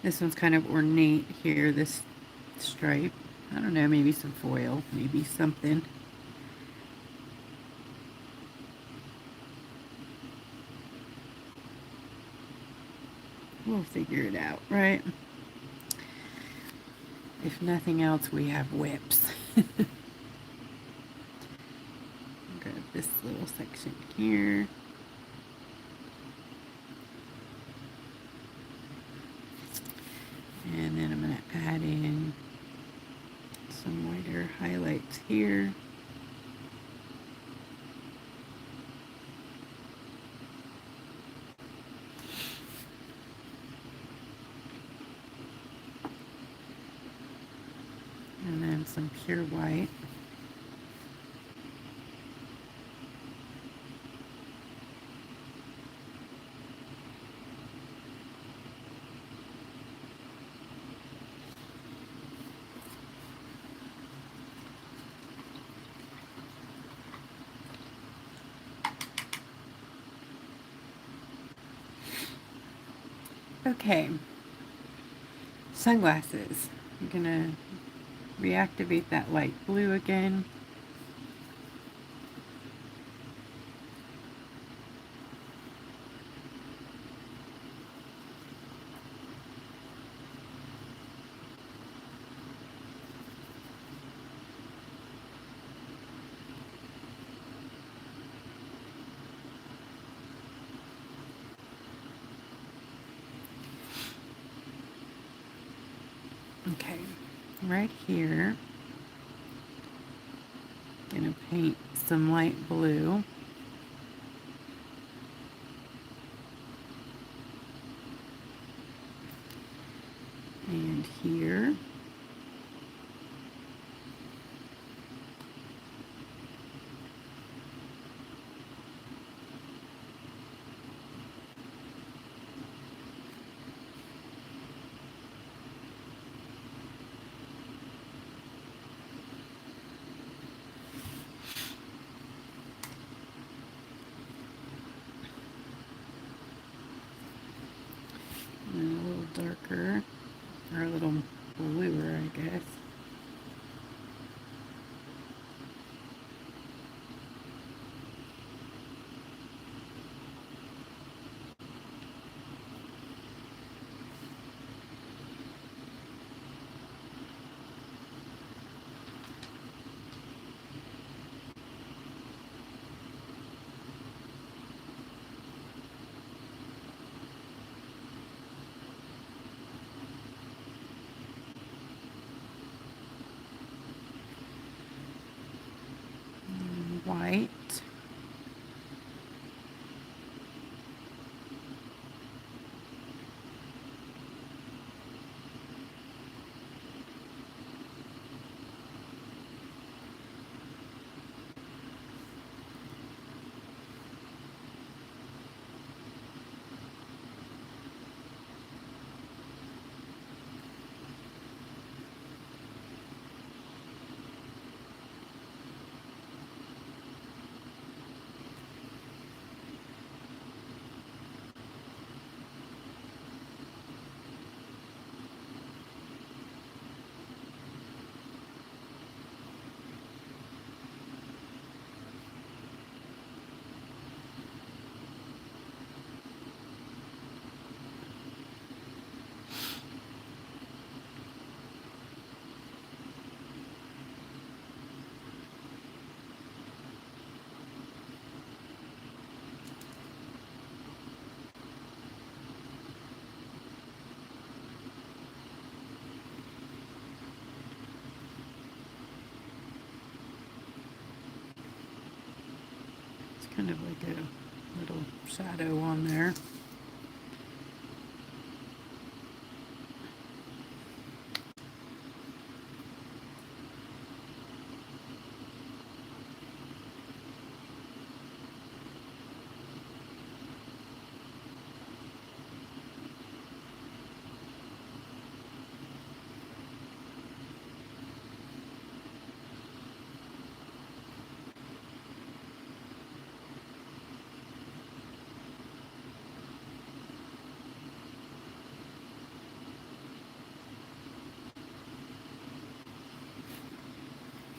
This one's kind of ornate here, this stripe. I don't know, maybe some foil, maybe something. We'll figure it out, right? If nothing else, we have whips. Grab this little section here. And then I'm going to add in some whiter highlights here. And then some pure white. Okay, sunglasses. I'm gonna reactivate that light blue again. right here. Gonna paint some light blue. And here. And a little darker, or a little bluer, I guess. And white. It's kind of like a little shadow on there.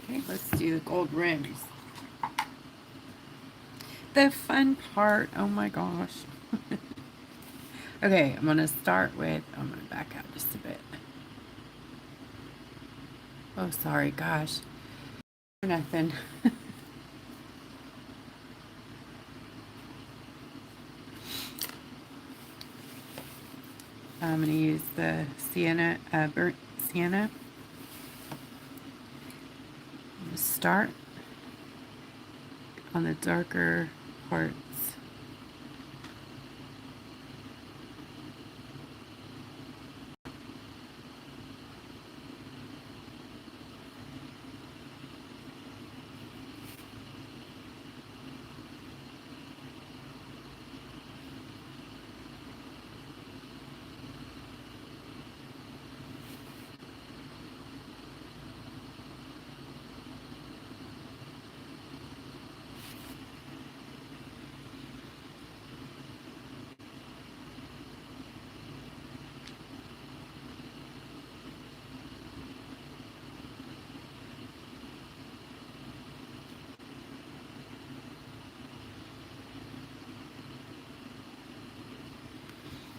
Okay, let's do the gold rims. The fun part, oh my gosh. Okay, I'm gonna start with, I'm gonna back out just a bit. Oh, sorry, gosh. Nothing. I'm gonna use the sienna, burnt sienna. I'm gonna start on the darker parts.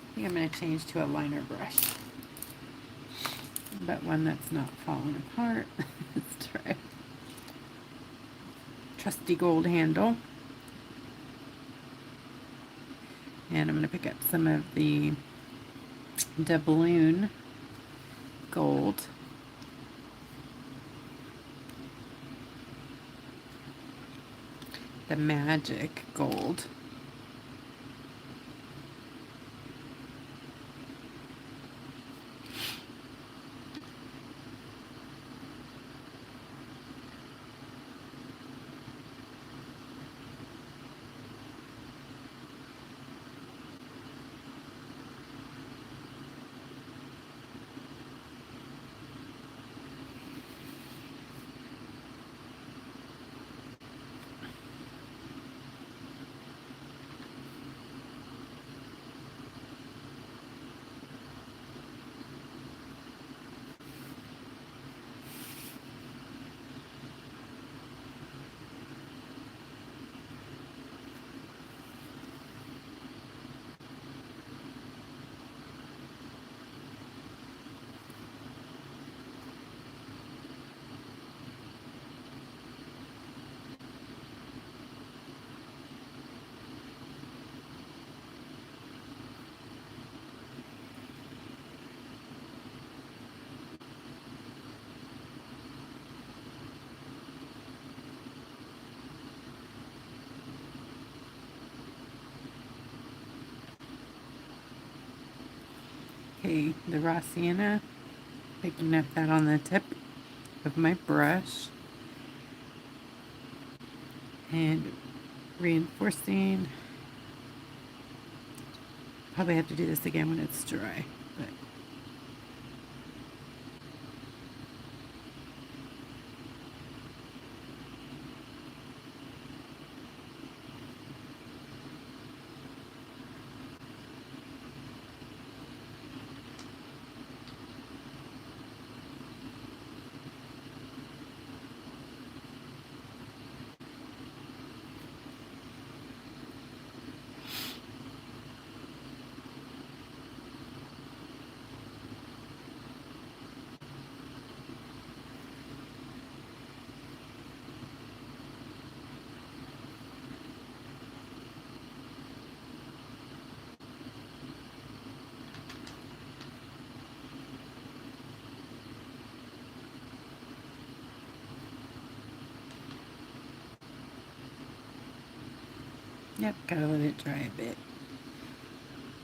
I think I'm going to change to a liner brush, but one that's not falling apart. Let's try trusty gold handle. And I'm going to pick up some of the doubloon gold. the magic gold. Okay, the raw sienna, picking up that on the tip of my brush and reinforcing. Probably have to do this again when it's dry, but yep, gotta let it dry a bit.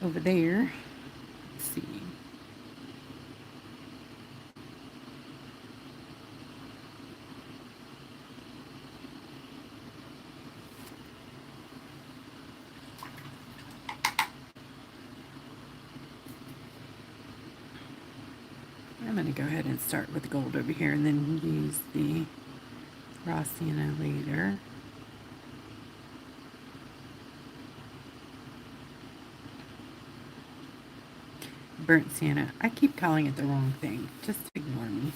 Over there, let's see. I'm going to go ahead and start with gold over here and then use the raw sienna later. Burnt sienna. I keep calling it the wrong thing. Just ignore me.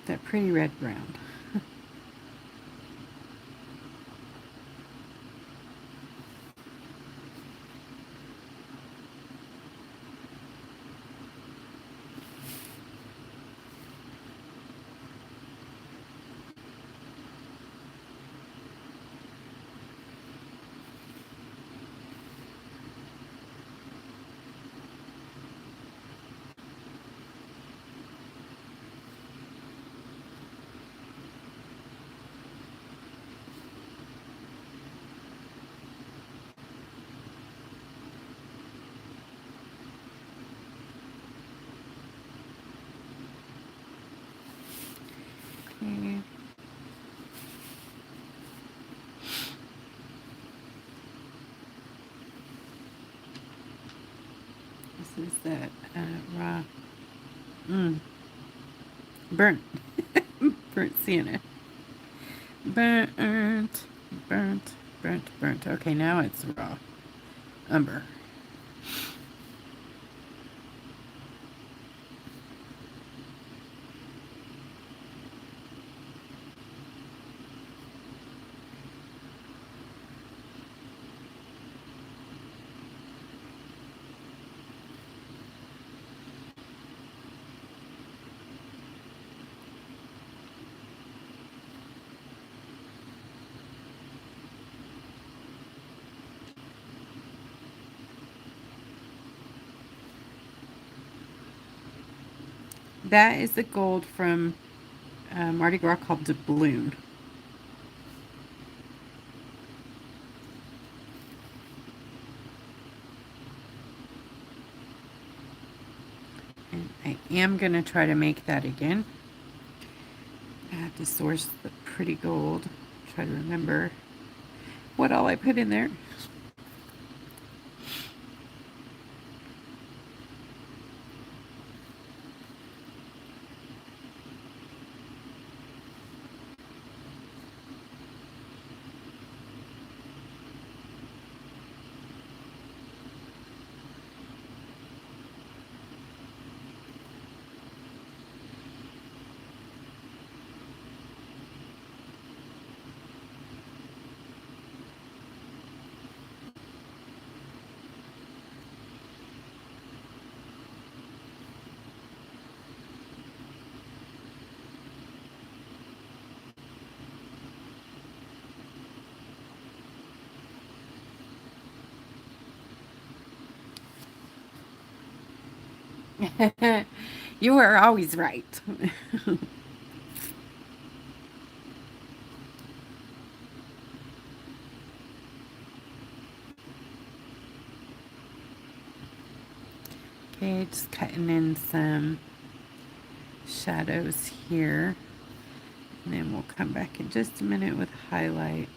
That pretty red brown. Okay. This is that raw, burnt, burnt sienna. Burnt, burnt, burnt. Okay, now it's raw umber. That is the gold from Mardi Gras called doubloon. am going to try to make that again. I have to source the pretty gold. Try to remember what all I put in there. You are always right. Okay, just cutting in some shadows here. And then we'll come back in just a minute with highlight.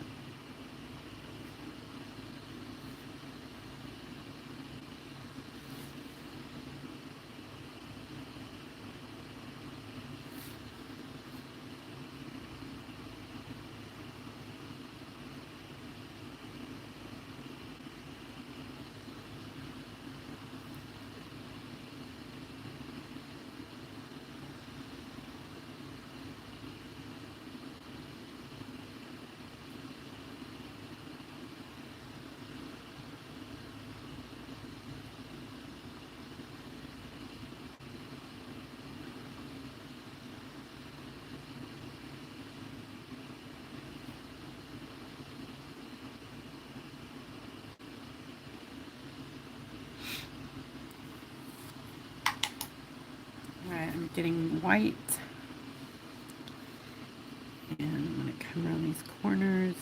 Alright, I'm getting white. And I'm going to come around these corners.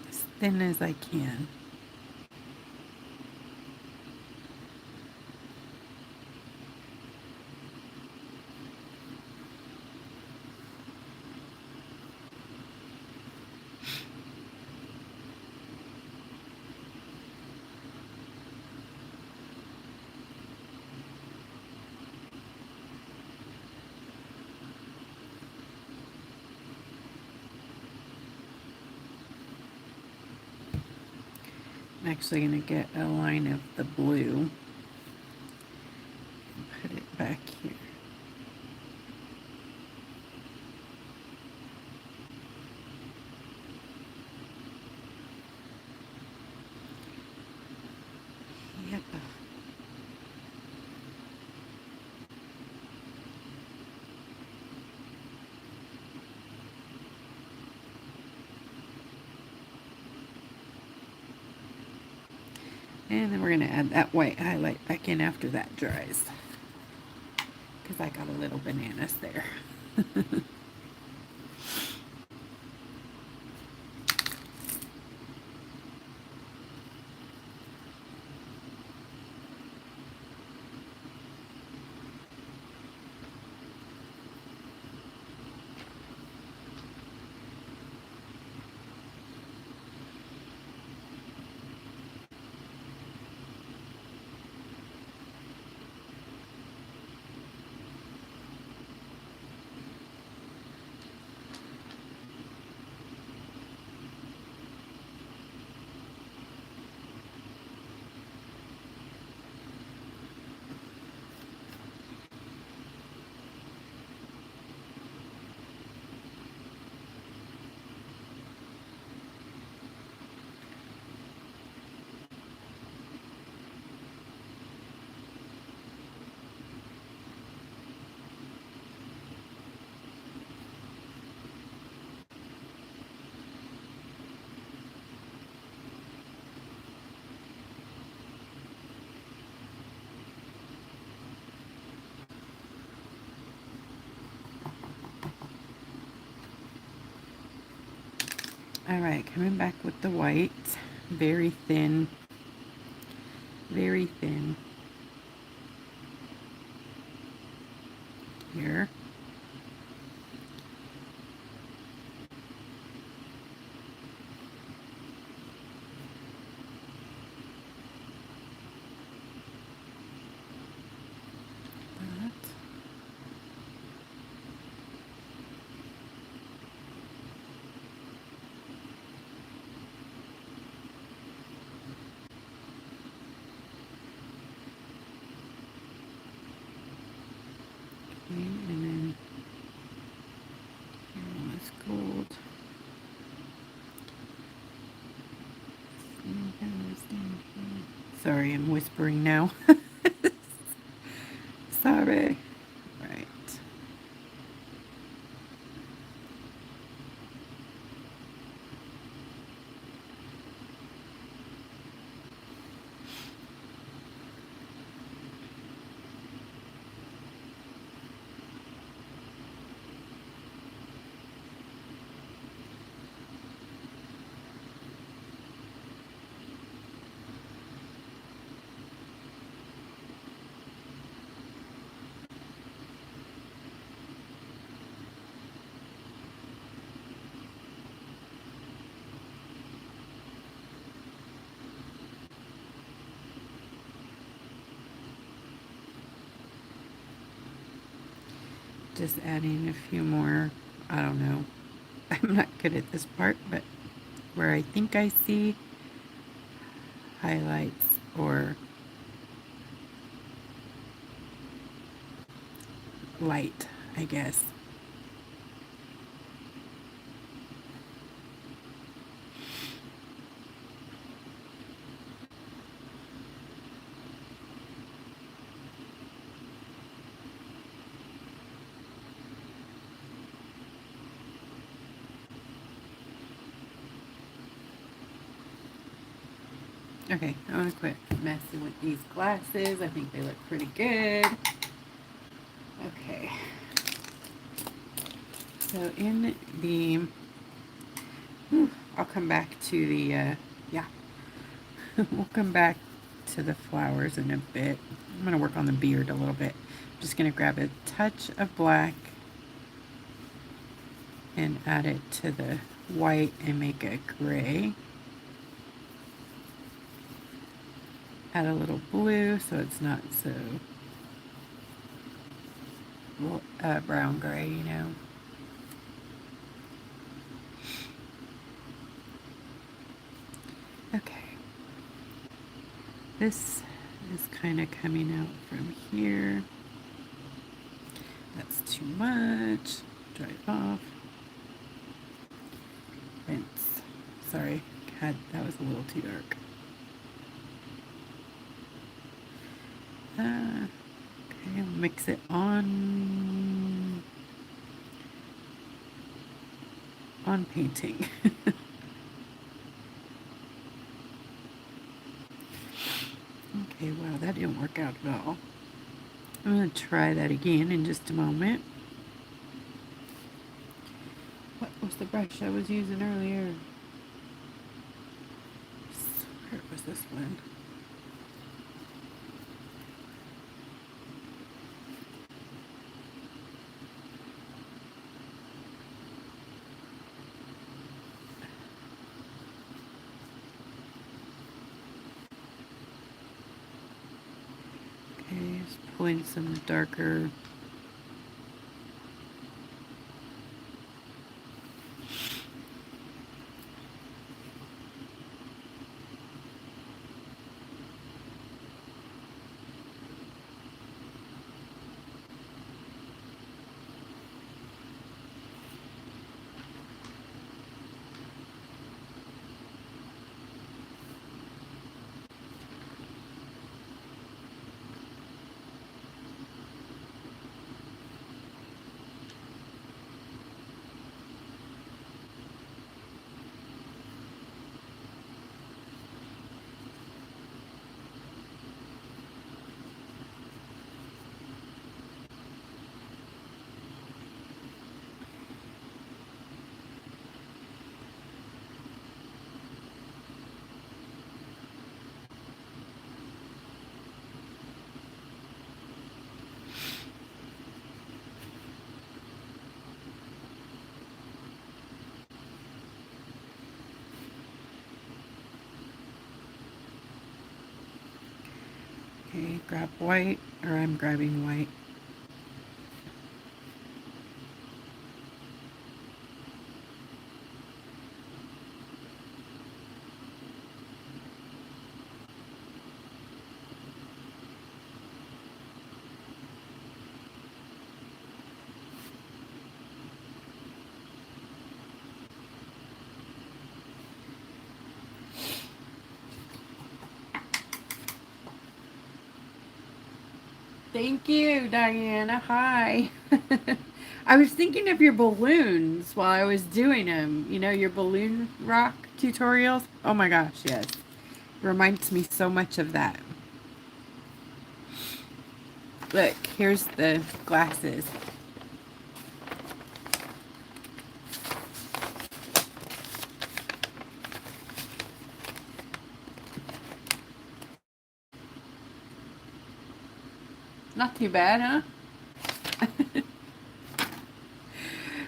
As thin as I can. I'm actually going to get a line of the blue and put it back here. Yep. And then we're going to add that white highlight back in after that dries. Because I got a little bananas there. Alright, coming back with the white. Very thin. Very thin. Here. And then this gold. Sorry, I'm whispering now. Sorry. Right. Just adding a few more, I don't know. I'm not good at this part, but where I think I see highlights or light, I guess. Okay, I'm gonna quit messing with these glasses. I think they look pretty good. Okay. So in the, I'll come back to the, yeah, we'll come back to the flowers in a bit. I'm gonna work on the beard a little bit. I'm just gonna grab a touch of black and add it to the white and make a gray. Add a little blue so it's not so brown gray, you know. Okay. This is kind of coming out from here. That's too much. Dry it off. Rinse. Sorry, that was a little too dark. Okay, mix it on painting. Okay, wow, that didn't work out at all. I'm going to try that again in just a moment. What was the brush I was using earlier? I swear it was this one. Okay, just pulling some darker. Okay, grab white, or I'm grabbing white. Thank you, Diana. Hi. I was thinking of your balloons while I was doing them. You know, your balloon rock tutorials. Oh my gosh, yes. Reminds me so much of that. Look, here's the glasses. Not too bad, huh?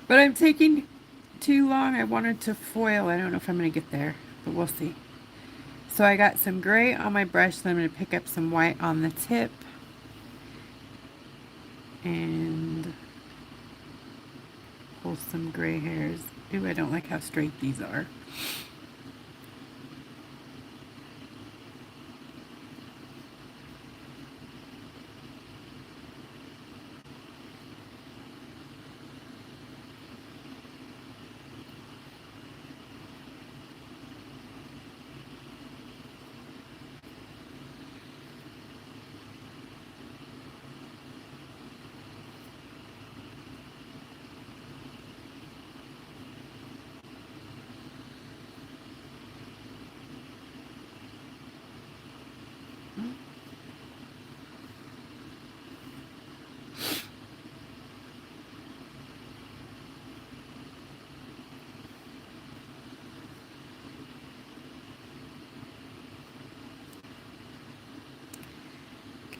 But I'm taking too long. I wanted to foil. I don't know if I'm going to get there, but we'll see. So I got some gray on my brush, so I'm going to pick up some white on the tip. And pull some gray hairs. Ooh, I don't like how straight these are.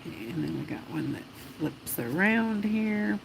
Okay, and then we got one that flips around here.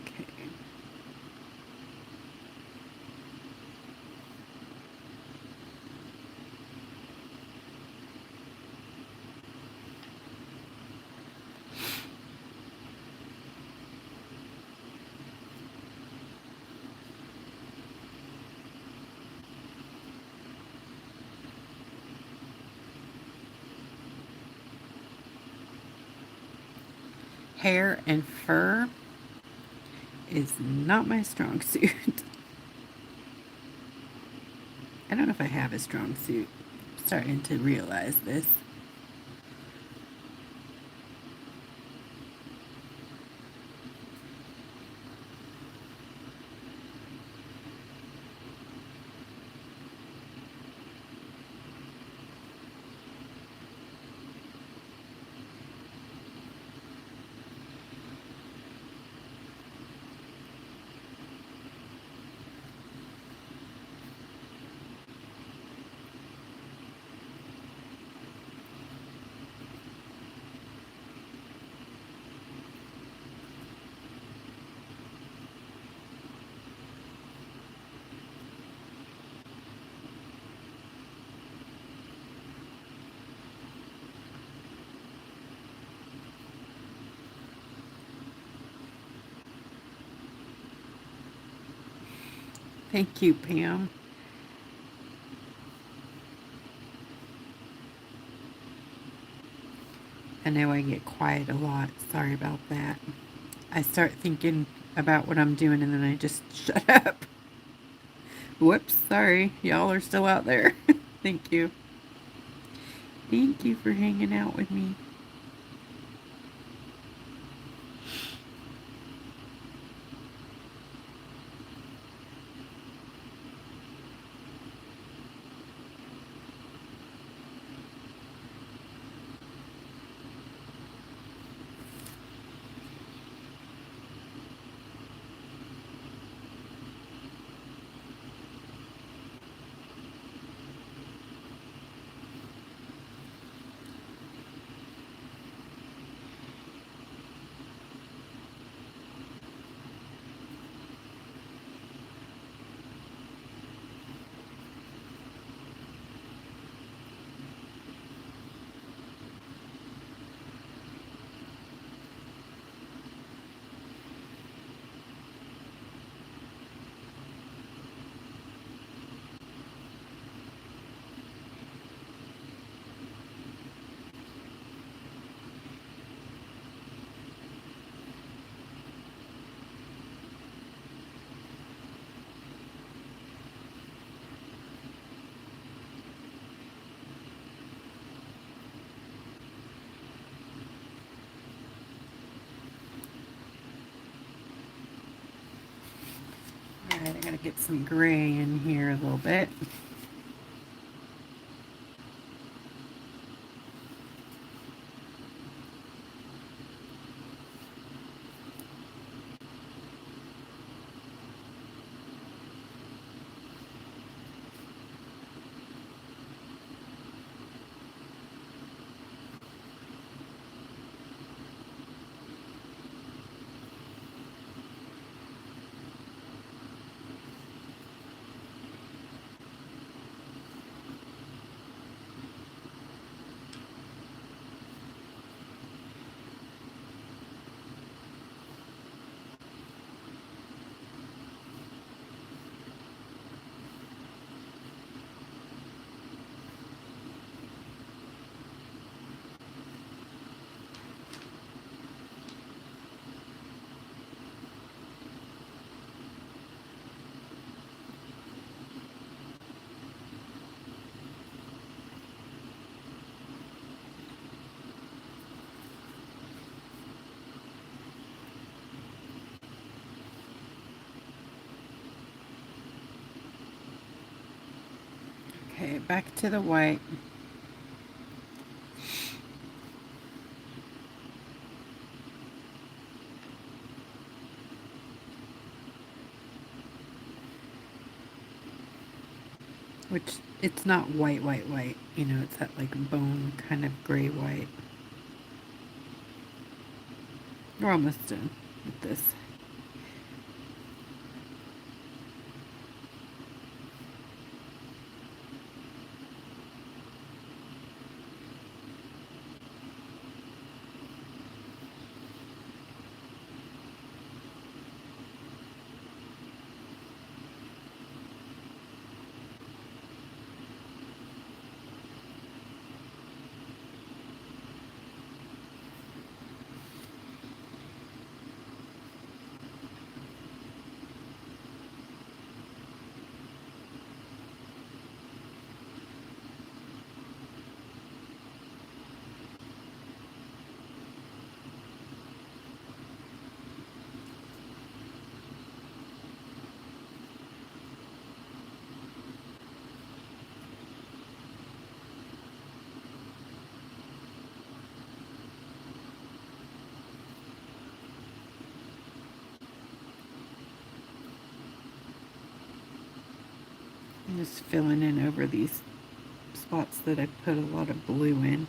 Okay. Hair and fur is not my strong suit. I don't know if I have a strong suit. I'm starting to realize this. Thank you, Pam. I know I get quiet a lot. Sorry about that. I start thinking about what I'm doing and then I just shut up. Whoops, sorry. Y'all are still out there. Thank you. Thank you for hanging out with me. Alright, I gotta get some gray in here a little bit. Okay, back to the white. Which, it's not white, white, white. You know, it's that like bone kind of gray white. We're almost done with this. I'm just filling in over these spots that I put a lot of blue in.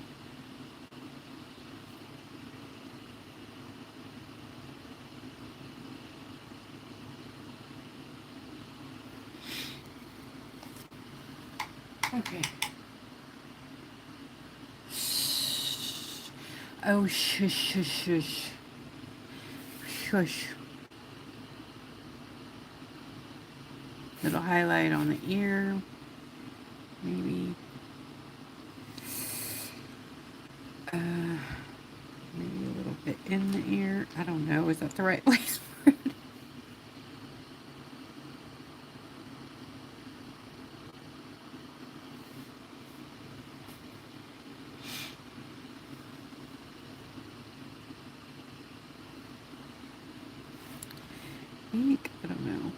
Okay. Shh. Oh, shush, shush, shush. Shush. Little highlight on the ear. Maybe. Maybe a little bit in the ear. I don't know. Is that the right place for it? I don't know.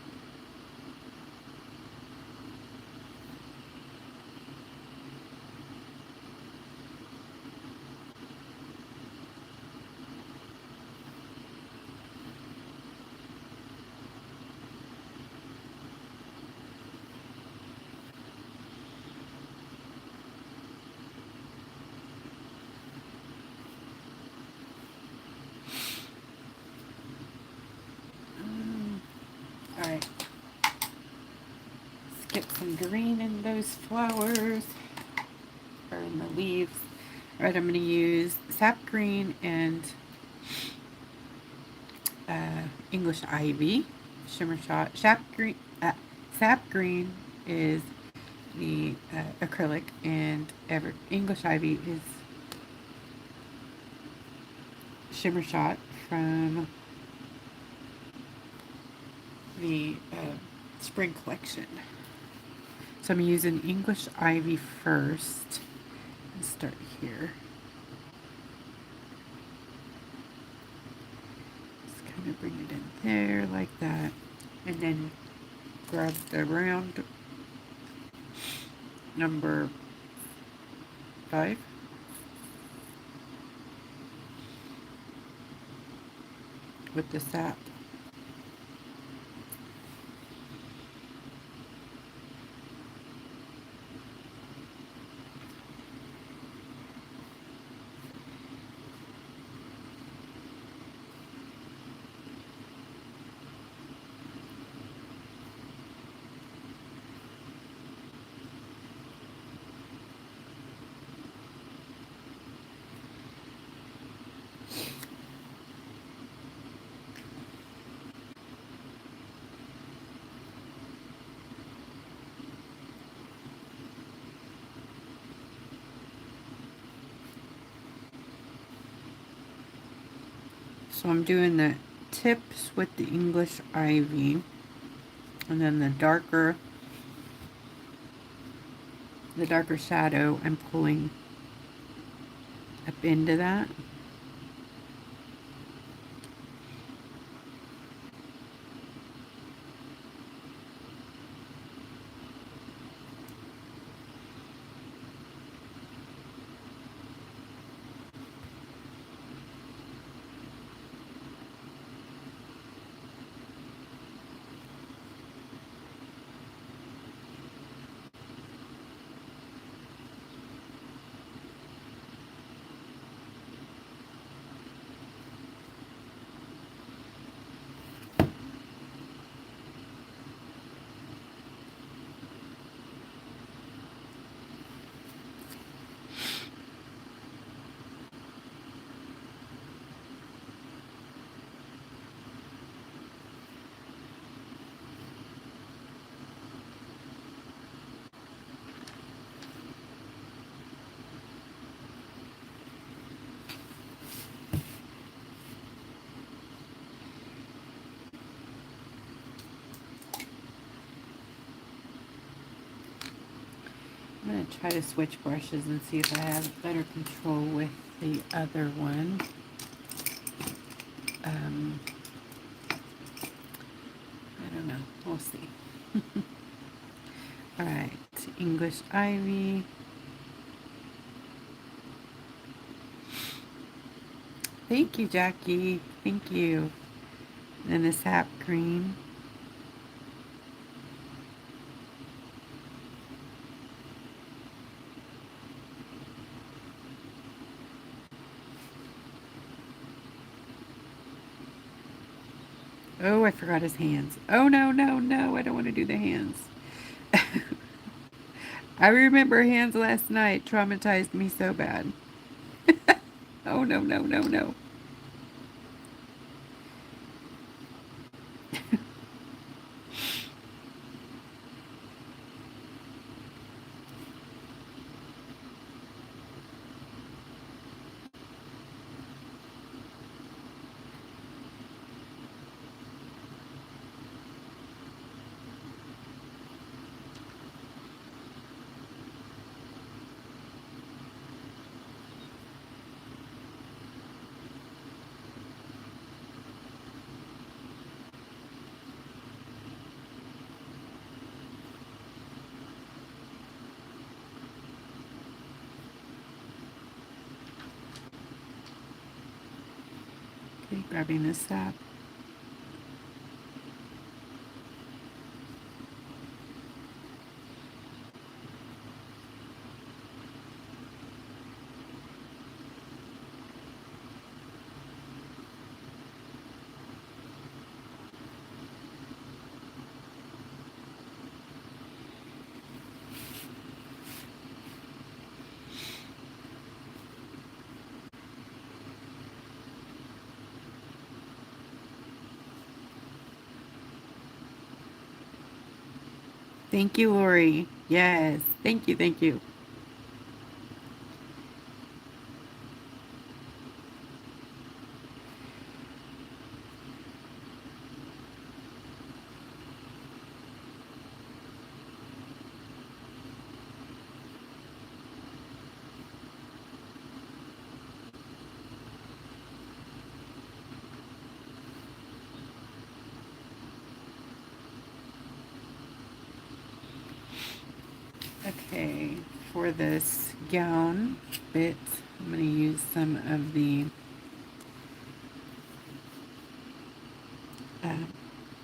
Alright. Let's get some green in those flowers. Or in the leaves. Alright, I'm going to use sap green and English ivy. Shimmer shot. Sap green is the acrylic, and English ivy is shimmer shot from the spring collection. So I'm using English ivy first. Let's start here. Just kind of bring it in there like that, and then grab the round number 5. With the sap. So I'm doing the tips with the English ivy, and then the darker shadow I'm pulling up into that. I'm going to try to switch brushes and see if I have better control with the other one. I don't know. We'll see. Alright, English ivy. Thank you, Jackie. Thank you. And the sap green. Oh, I forgot his hands. Oh, no, no, no. I don't want to do the hands. I remember hands last night traumatized me so bad. Oh, no, no, no, no. Okay, grabbing the sap. Thank you, Lori. Yes. Thank you, thank you. Okay, for this gown bit, I'm going to use some of the uh,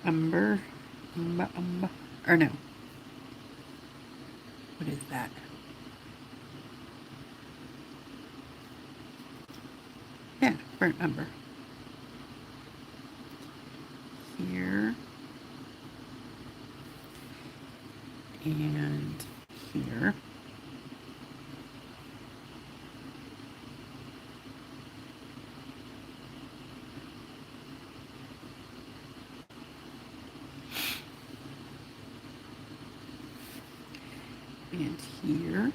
umber, or no, what is that? Yeah, burnt umber. Here and here. And here.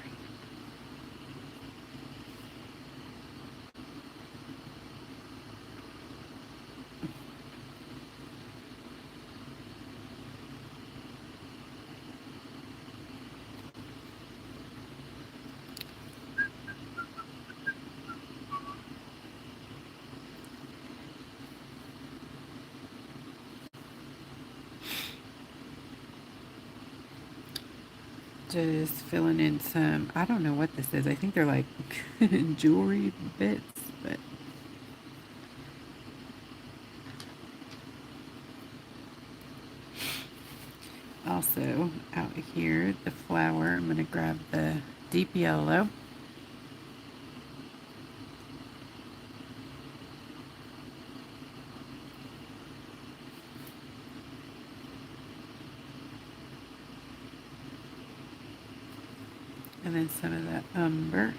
Just filling in some, I don't know what this is. I think they're like jewelry bits, but also out here, the flower, I'm going to grab the deep yellow. And then some of that umber.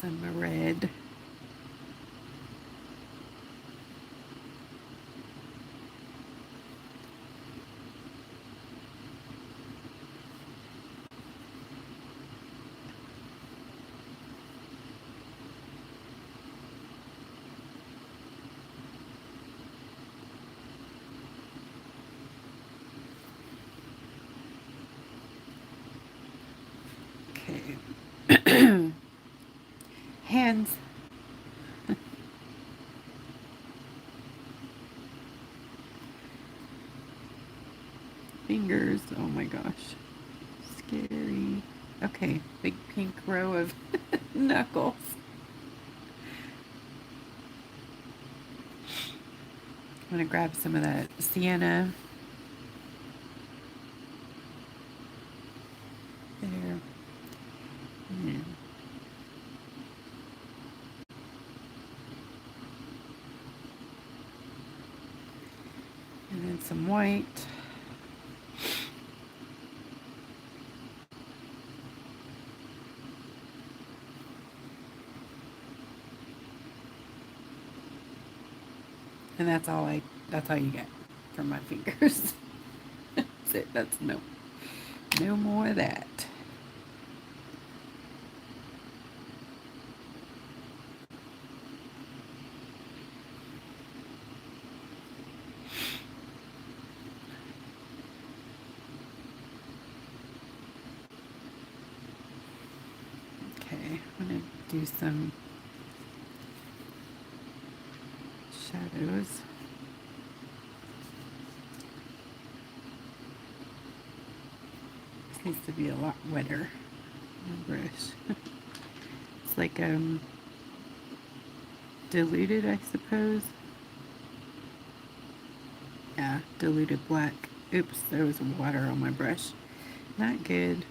Some red. Okay. Hands. Fingers. Oh my gosh. Scary. Okay, big pink row of knuckles. I'm going to grab some of that sienna. There. And then some white. And that's all you get from my fingers. That's it. That's no more of that. Okay, I'm gonna do some shadows. This needs to be a lot wetter. My brush. It's like diluted, I suppose. Yeah, diluted black. Oops, there was water on my brush. Not good.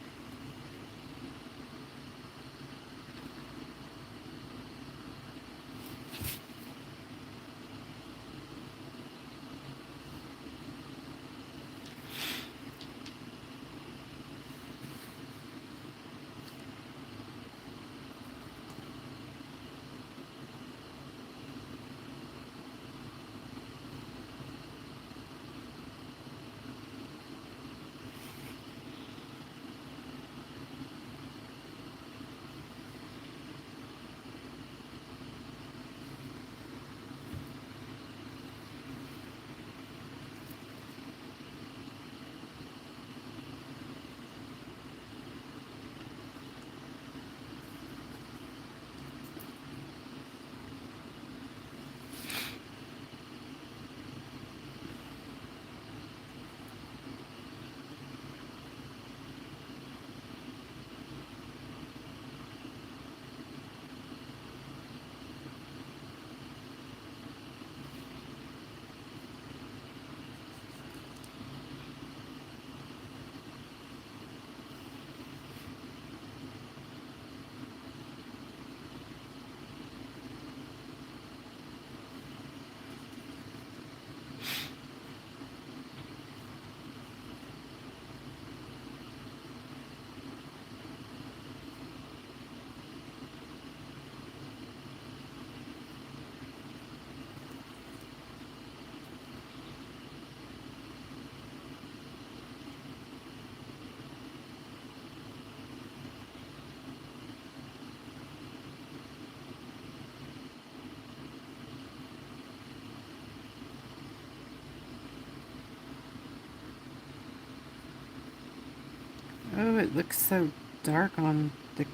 it looks so dark on the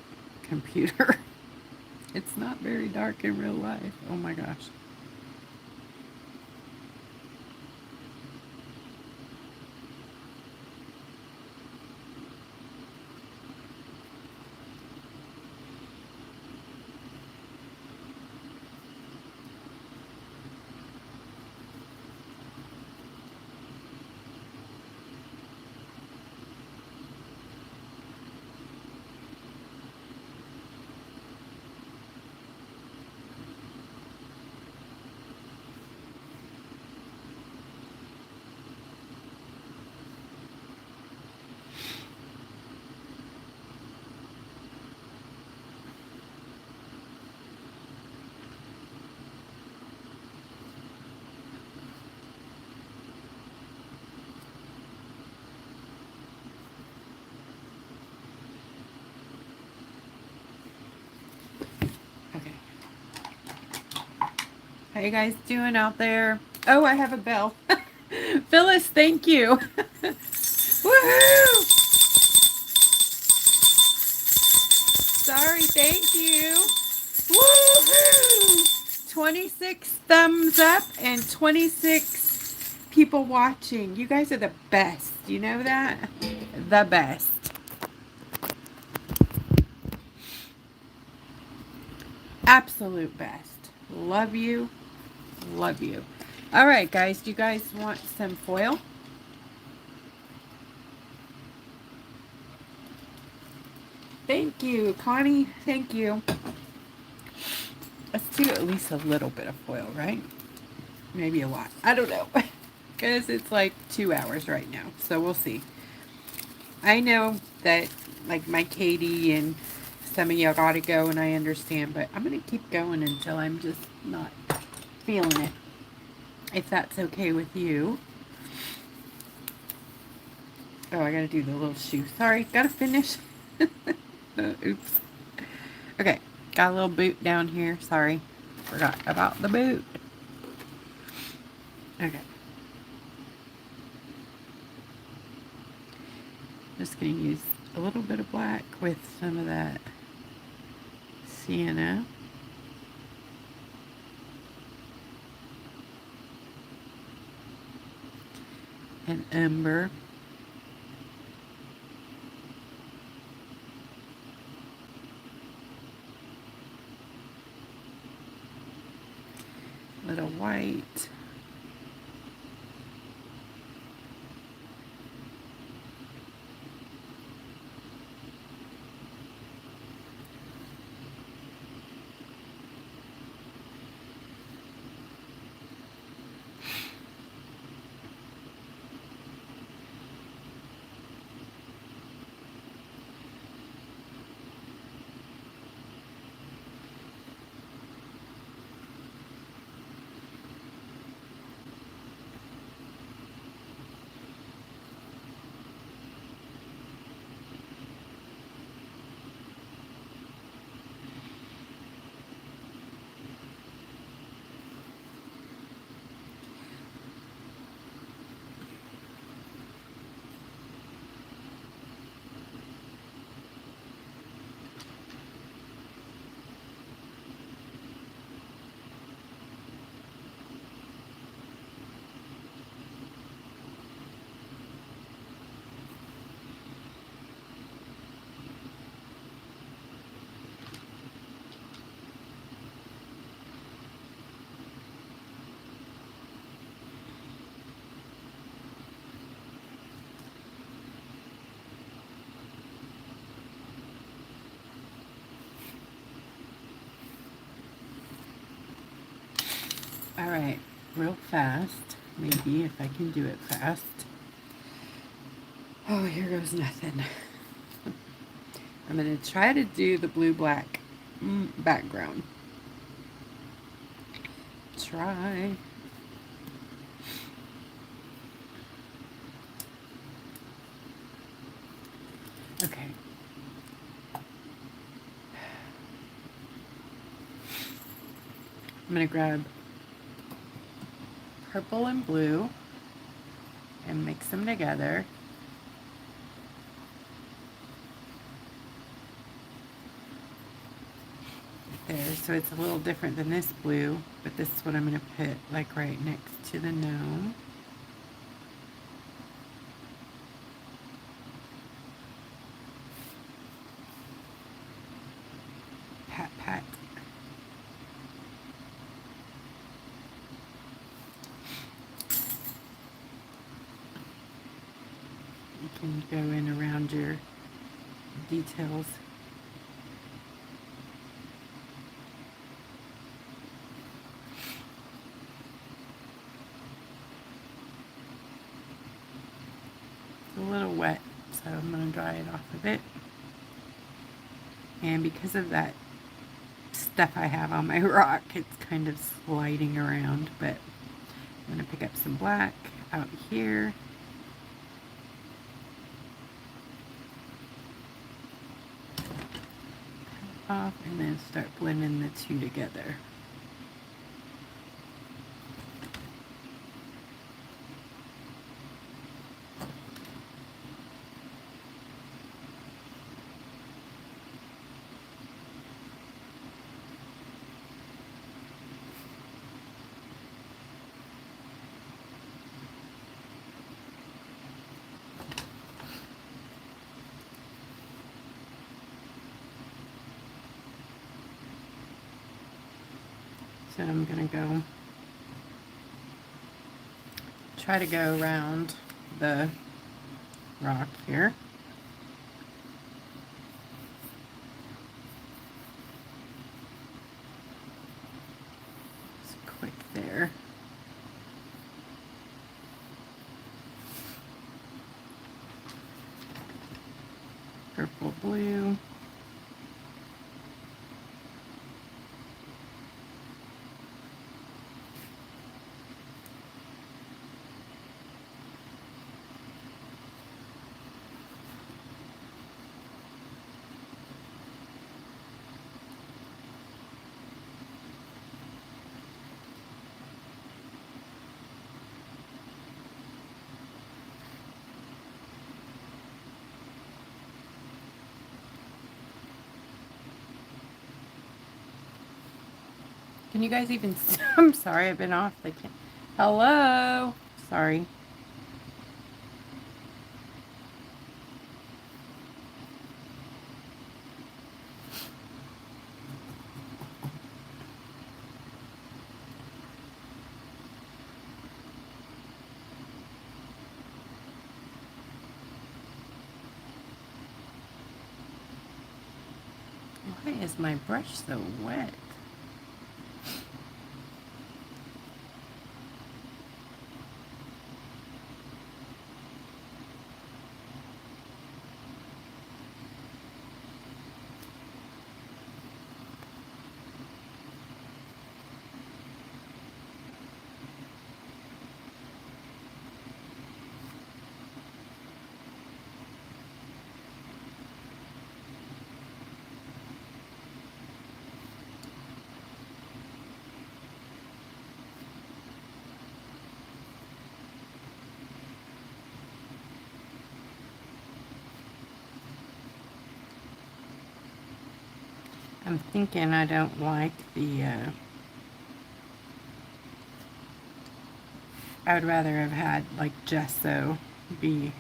computer. It's not very dark in real life. Oh my gosh. Okay. How you guys doing out there? Oh, I have a bell. Phyllis, thank you. Woohoo! Sorry, thank you. Woohoo! 26 thumbs up and 26 people watching. You guys are the best. You know that? The best. Absolute best. Love you. Love you. All right, guys. Do you guys want some foil? Thank you, Connie. Thank you. Let's do at least a little bit of foil, right? Maybe a lot. I don't know. Because it's like 2 hours right now. So we'll see. I know that like my Katie and some of y'all gotta go and I understand, but I'm going to keep going until I'm just not feeling it. If that's okay with you. Oh, I gotta do the little shoe. Sorry, gotta finish. Oops. Okay, got a little boot down here. Sorry, forgot about the boot. Okay. Just gonna use a little bit of black with some of that sienna. And umber. Little white. All right, real fast. Maybe if I can do it fast. Oh, here goes nothing. I'm going to try to do the blue-black background. Try. Okay. I'm going to grab purple and blue and mix them together. there. So it's a little different than this blue, but this is what I'm going to put like right next to the gnome. Pat, pat. You can go in around your details. It's a little wet, so I'm going to dry it off a bit. And because of that stuff I have on my rock, it's kind of sliding around, but I'm going to pick up some black out here. Off and then start blending the two together. So I'm going to try to go around the rock here. Just quick there. Purple, blue. Can you guys even see? I'm sorry, I've been off. They can't. Hello? Sorry. Why is my brush so wet? I'm thinking I don't like the, I would rather have had like gesso be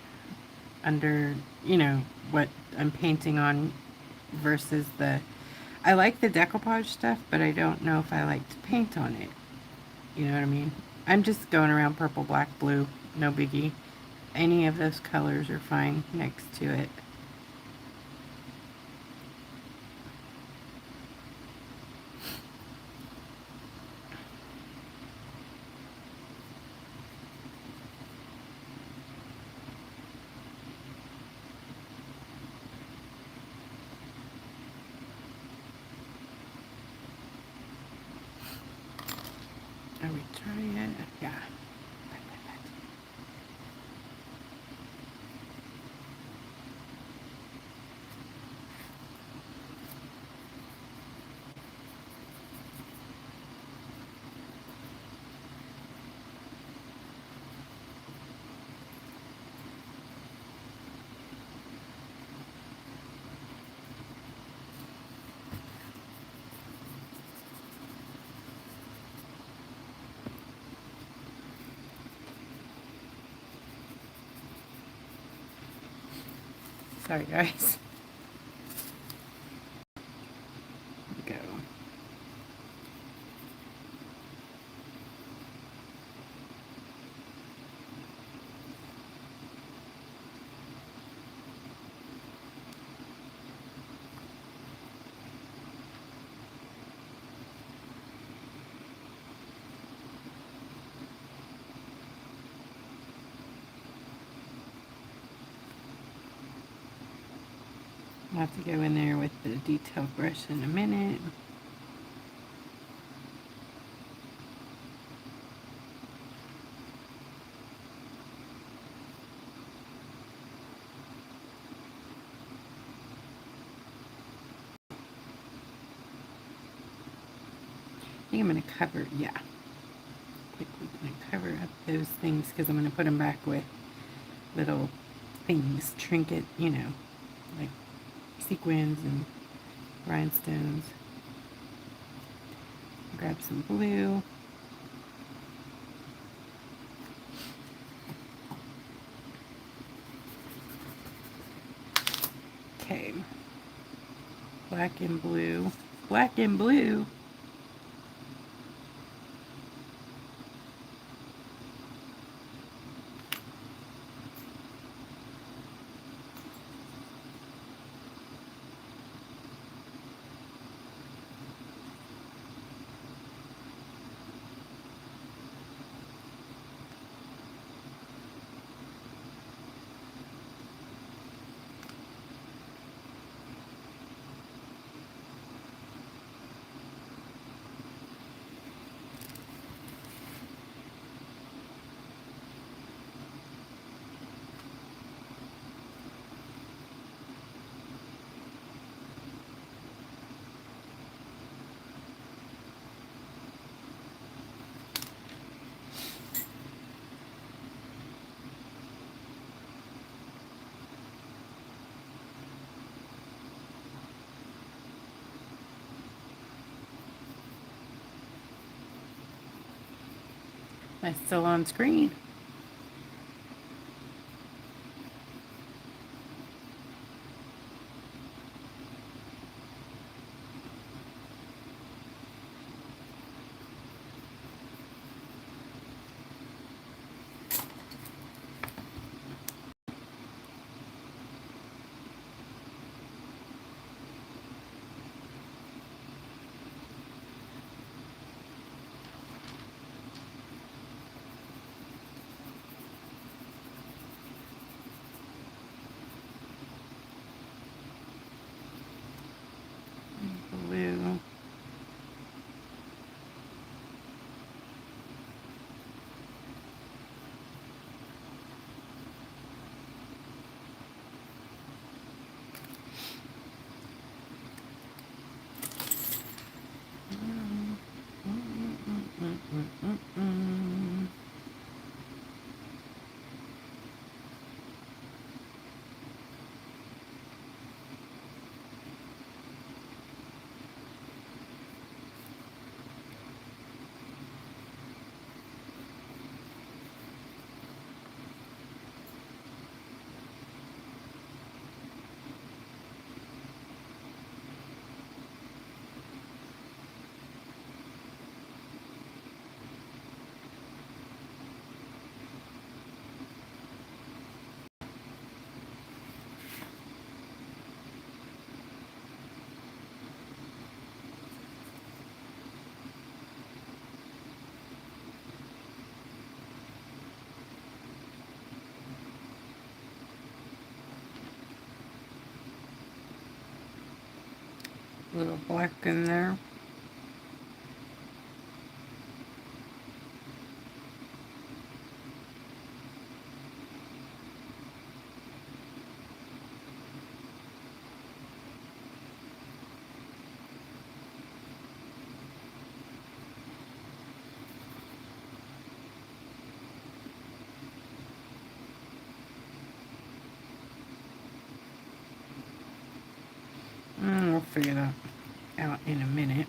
under, you know, what I'm painting on versus I like the decoupage stuff, but I don't know if I like to paint on it. You know what I mean? I'm just going around purple, black, blue, no biggie. Any of those colors are fine next to it. Are we trying it? Yeah. Sorry, guys. Go. I'll have to go in there with the detail brush in a minute. I think I'm going to cover, yeah. Quickly going to cover up those things because I'm going to put them back with little things, trinket, you know, like sequins and rhinestones. Grab some blue. Okay. Black and blue. Black and blue. Am I still on screen? Blue. Little black in there. We'll figure that out in a minute.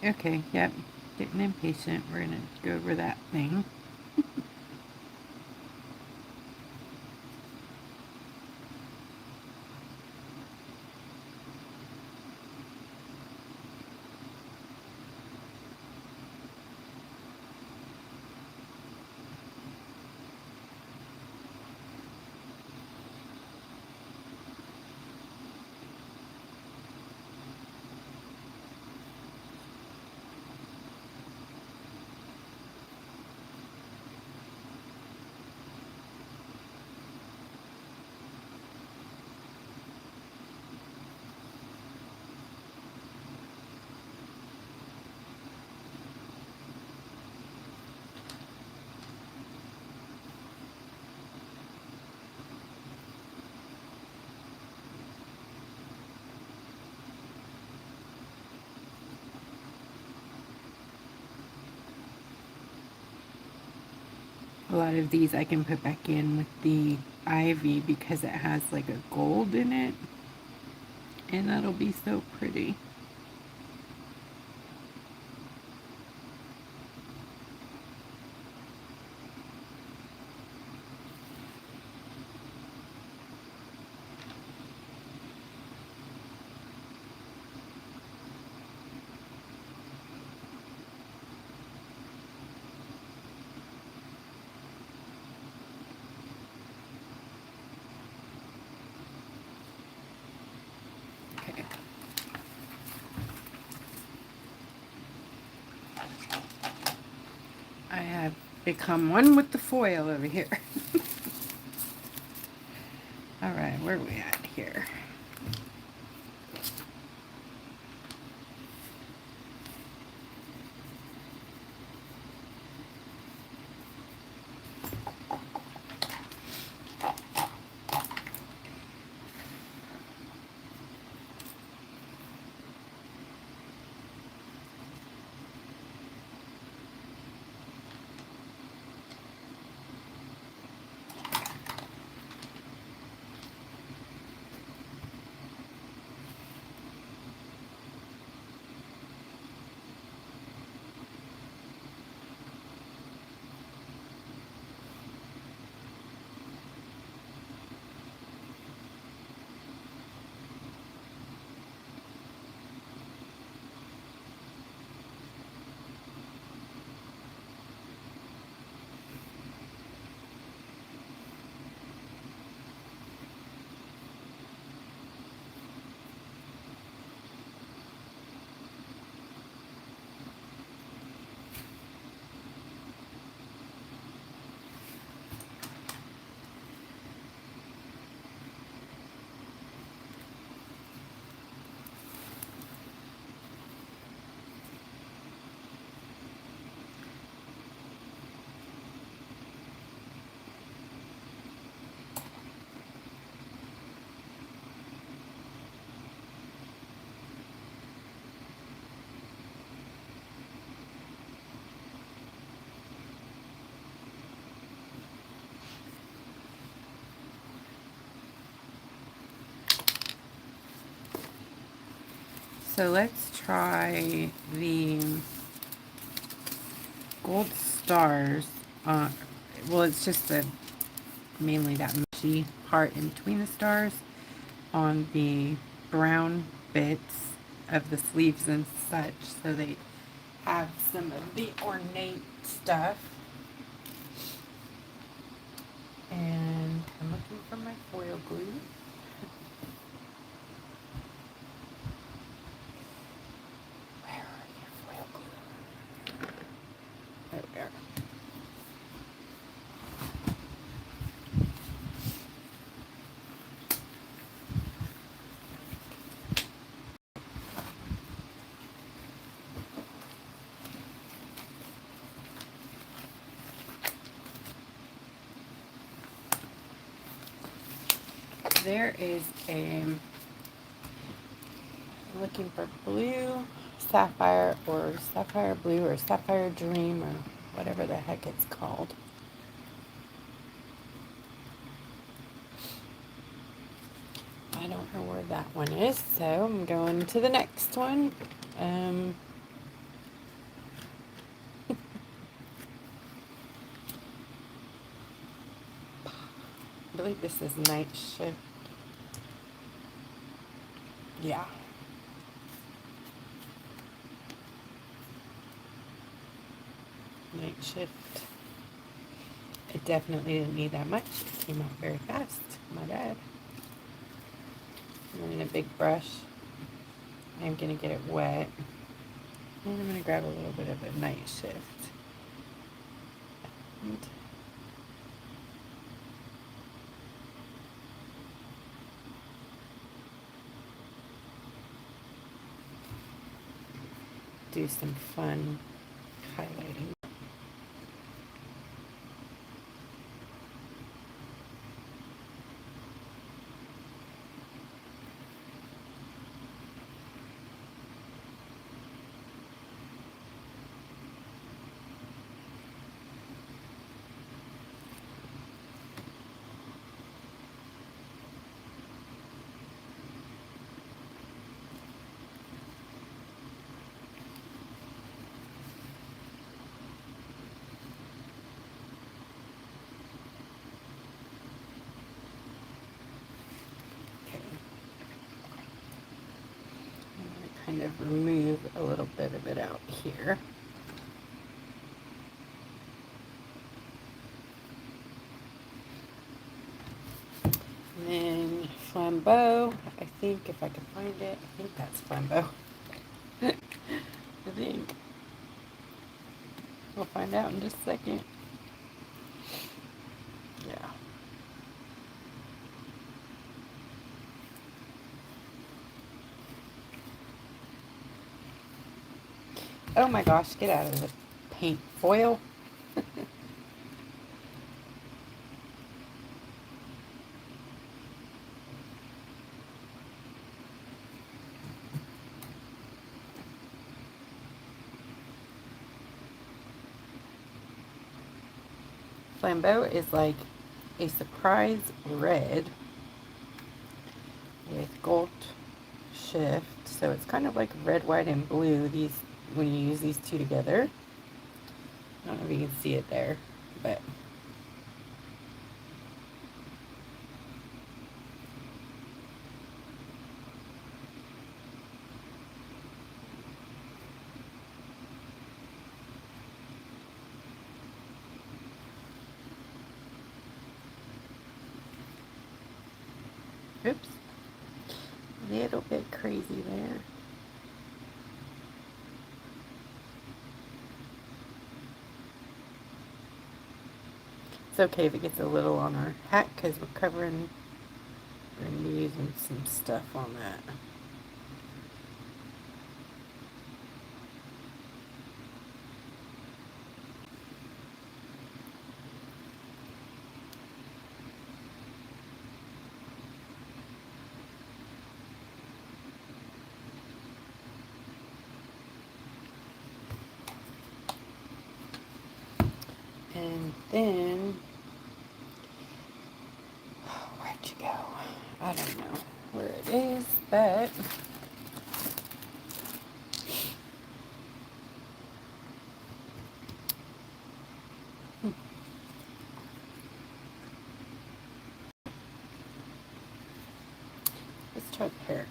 Okay, yep. Getting impatient. We're going to go over that thing. A lot of these I can put back in with the ivy because it has like a gold in it. And that'll be so pretty. Okay. I have become one with the foil over here. All right, where are we at here? So let's try the gold stars. Well, it's just mainly that mushy part in between the stars on the brown bits of the sleeves and such, so they have some of the ornate stuff. And I'm looking for my foil glue. Where are your foil glue? There we are. There is I'm looking for blue sapphire or sapphire blue or sapphire dream or whatever the heck it's called. I don't know where that one is, so I'm going to the next one. believe this is night shift. Yeah. Night shift. It definitely didn't need that much. It came out very fast. My bad. And then a big brush. I'm going to get it wet. And I'm going to grab a little bit of a night shift. And do some fun highlighting. Kind of remove a little bit of it out here. And then flambeau, I think if I can find it, I think that's flambeau. I think. We'll find out in just a second. Yeah. Oh my gosh, get out of the paint foil. Flambeau is like a surprise red with gold shift. So it's kind of like red, white, and blue. These, when you use these two together. I don't know if you can see it there, but oops, a little bit crazy there. It's okay if it gets a little on our hat because we're going to be using some stuff on that. And then, where'd you go? I don't know where it is, but let's try Paragon.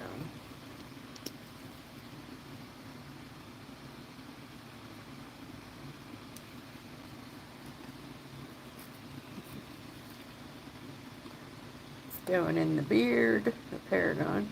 Going in the beard, the Paragon.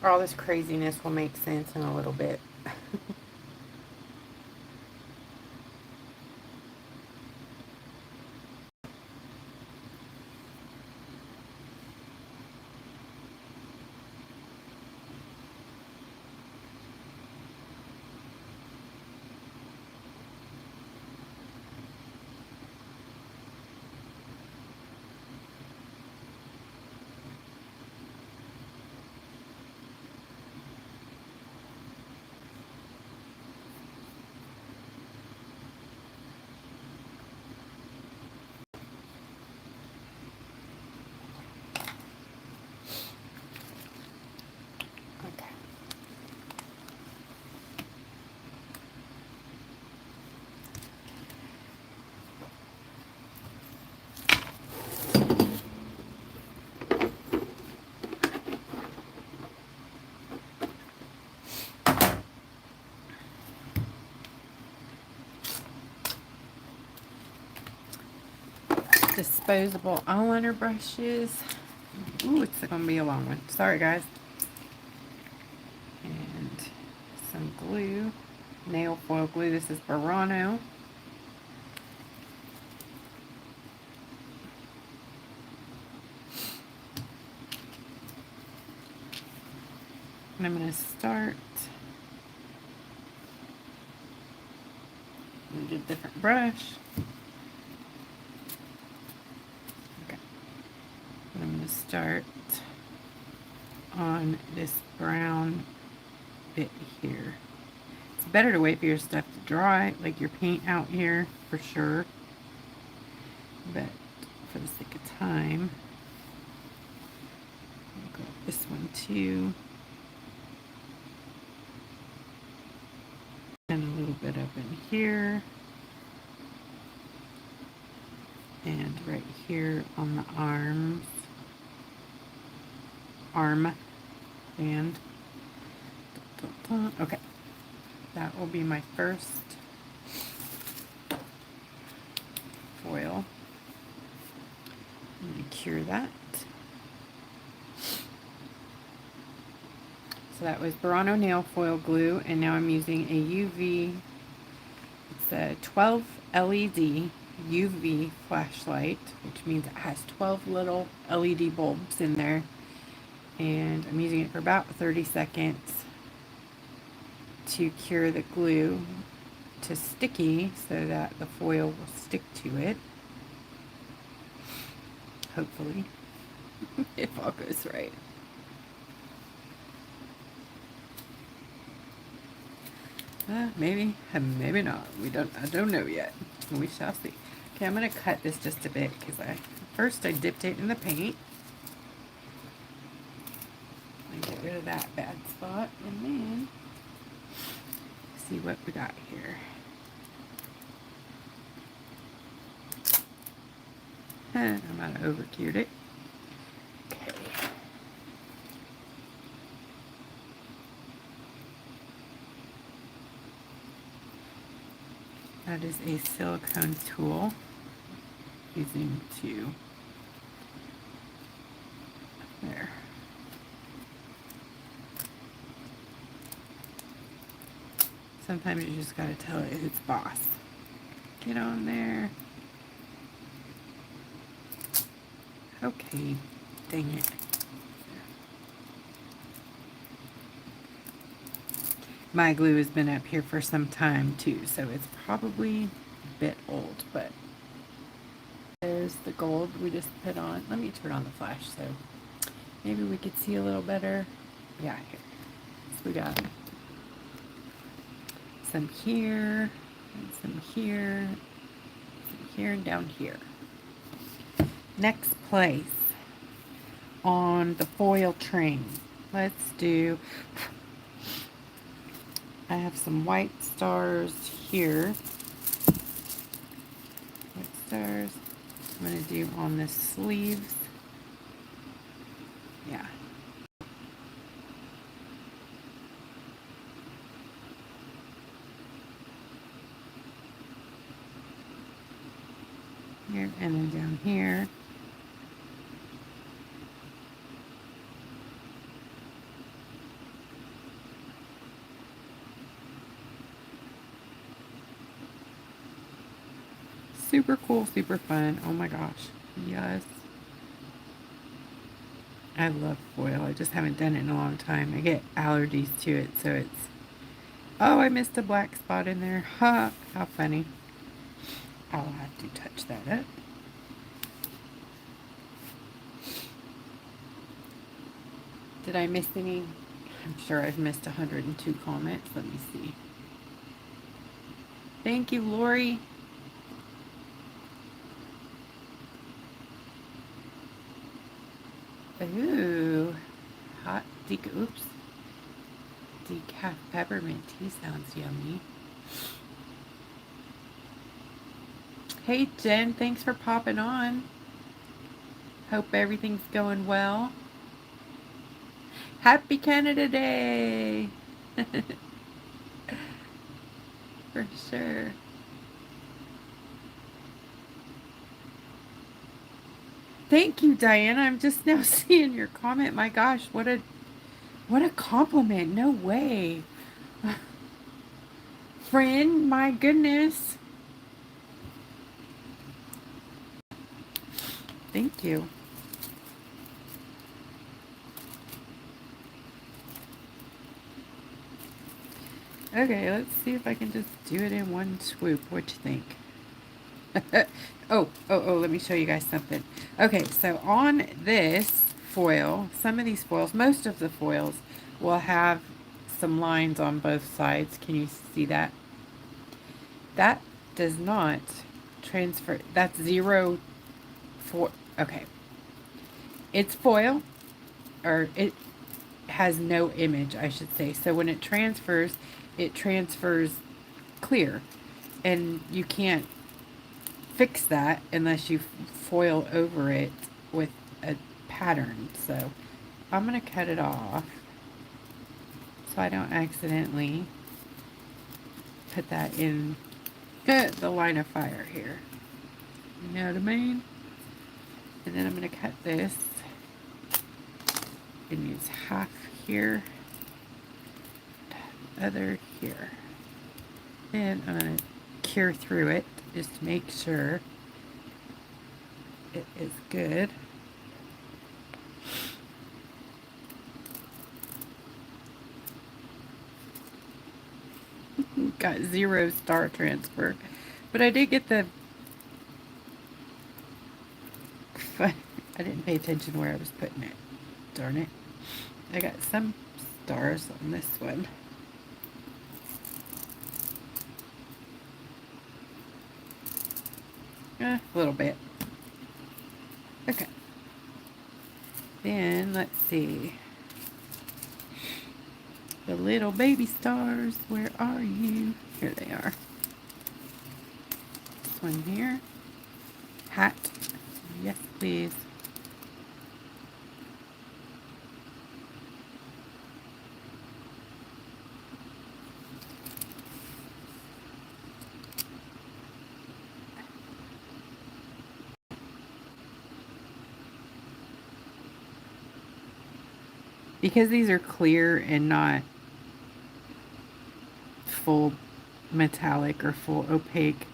All this craziness will make sense in a little bit. disposable eyeliner brushes. Ooh, it's going to be a long one. Sorry, guys. And some glue. Nail foil glue. This is Burano. And I'm going to start with a different brush. Okay. And I'm going to start on this brown bit here. It's better to wait for your stuff to dry, like your paint out here, for sure. But for the sake of time, I'll go with this one too. And a little bit up in here. And right here on the arms. Arm band. Okay. That will be my first foil. I'm going to cure that. So that was Burano nail foil glue, and now I'm using a UV, it's a 12 LED UV flashlight, which means it has 12 little LED bulbs in there, and I'm using it for about 30 seconds to cure the glue to sticky so that the foil will stick to it, hopefully, if all goes right. Maybe, maybe not. I don't know yet. We shall see. Okay, I'm gonna cut this just a bit because first I dipped it in the paint. And get rid of that bad spot, and then see what we got here. I might have over-cured it. Okay. That is a silicone tool using two. There. Sometimes you just gotta tell it who's boss. Get on there. Okay, dang it. My glue has been up here for some time too, so it's probably a bit old, but there's the gold we just put on. Let me turn on the flash so maybe we could see a little better. Yeah, here. So we got some here, and some here, some here, and down here. Next place on the foil train. Let's do, I have some white stars here. White stars. I'm going to do on the sleeves. Yeah. Here and then down here. Super cool, super fun. Oh my gosh. Yes. I love foil. I just haven't done it in a long time. I get allergies to it, so it's... Oh, I missed a black spot in there. Ha! How funny. I'll have to touch that up. Did I miss any? I'm sure I've missed 102 comments. Let me see. Thank you, Lori. Ooh, hot oops. Decaf peppermint tea sounds yummy. Hey Jen, thanks for popping on. Hope everything's going well. Happy Canada Day! For sure. Thank you, Diana. I'm just now seeing your comment. My gosh, what a compliment. No way. Friend, my goodness. Thank you. Okay, let's see if I can just do it in one swoop. What you think? Let me show you guys something. Okay, so on this foil, some of these foils, most of the foils will have some lines on both sides. Can you see that? That does not transfer. That's zero for, okay. It's foil, or it has no image, I should say. So when it transfers clear, and you can't fix that unless you foil over it with a pattern. So I'm going to cut it off so I don't accidentally put that in the line of fire here. You know what I mean? And then I'm going to cut this and use half here, other here. And I'm going to cure through it just to make sure it is good. Got 0 star transfer, but I did get the I didn't pay attention where I was putting it. Darn it. I got some stars on this one. A little bit. Okay. Then let's see. The little baby stars, where are you? Here they are. This one here. Hat. Yes, please. Because these are clear and not full metallic or full opaque,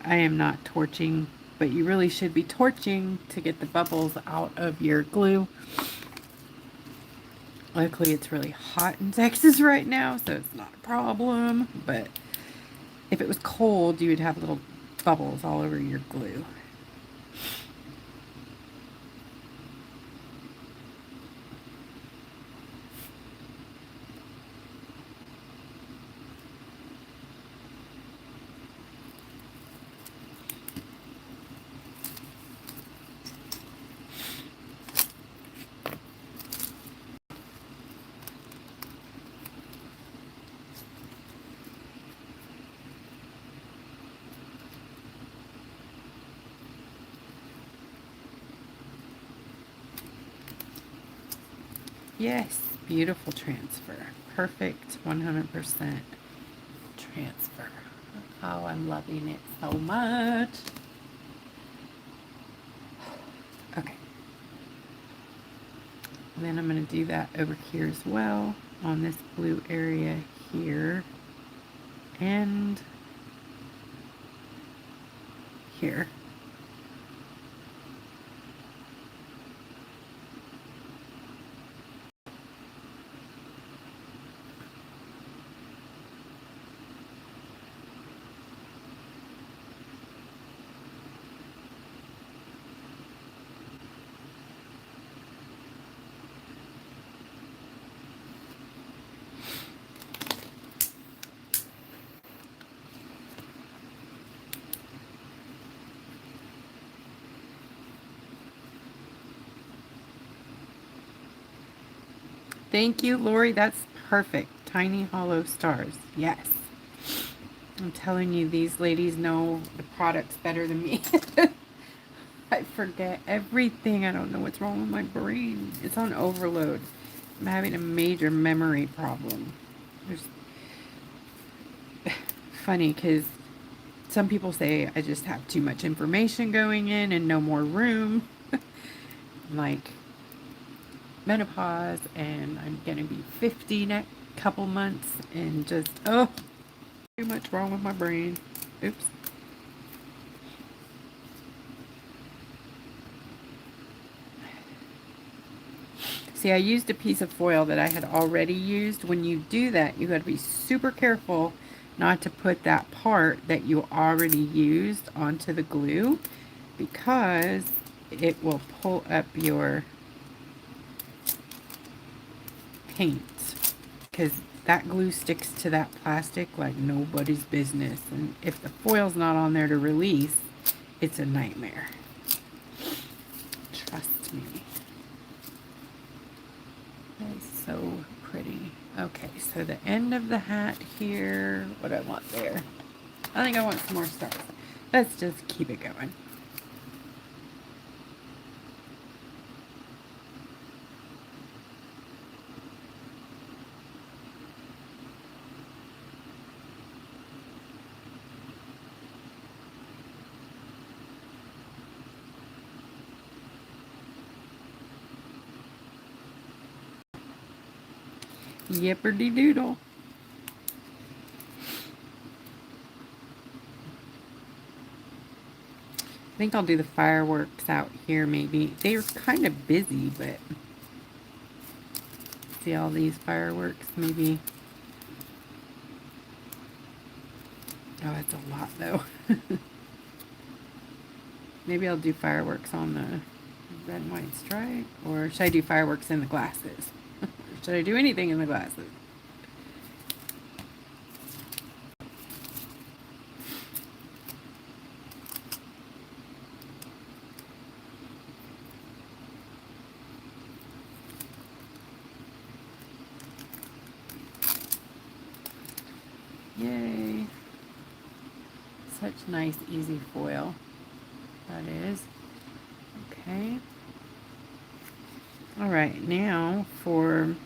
I am not torching, but you really should be torching to get the bubbles out of your glue. Luckily it's really hot in Texas right now, so it's not a problem, but if it was cold you would have little bubbles all over your glue. Yes, beautiful transfer. Perfect 100% transfer. Oh, I'm loving it so much. Okay. And then I'm going to do that over here as well on this blue area here and here. Thank you, Lori. That's perfect. Tiny hollow stars. Yes. I'm telling you, these ladies know the products better than me. I forget everything. I don't know what's wrong with my brain. It's on overload. I'm having a major memory problem. There's funny because some people say I just have too much information going in and no more room. like menopause, and I'm gonna be 50 next couple months, and just too much wrong with my brain. Oops. See, I used a piece of foil that I had already used. When you do that, you got to be super careful not to put that part that you already used onto the glue, because it will pull up your paint, because that glue sticks to that plastic like nobody's business, and if the foil's not on there to release, it's a nightmare. Trust me. That's so pretty. Okay, so the end of the hat here, what do I want there? I think I want some more stars. Let's just keep it going. Yipperty doodle. I think I'll do the fireworks out here maybe. They're kind of busy, but see all these fireworks maybe. Oh, it's a lot though. Maybe I'll do fireworks on the red and white stripe, or should I do fireworks in the glasses? Should I do anything in the glasses? Yay. Such nice, easy foil. That is. Okay. All right, now for,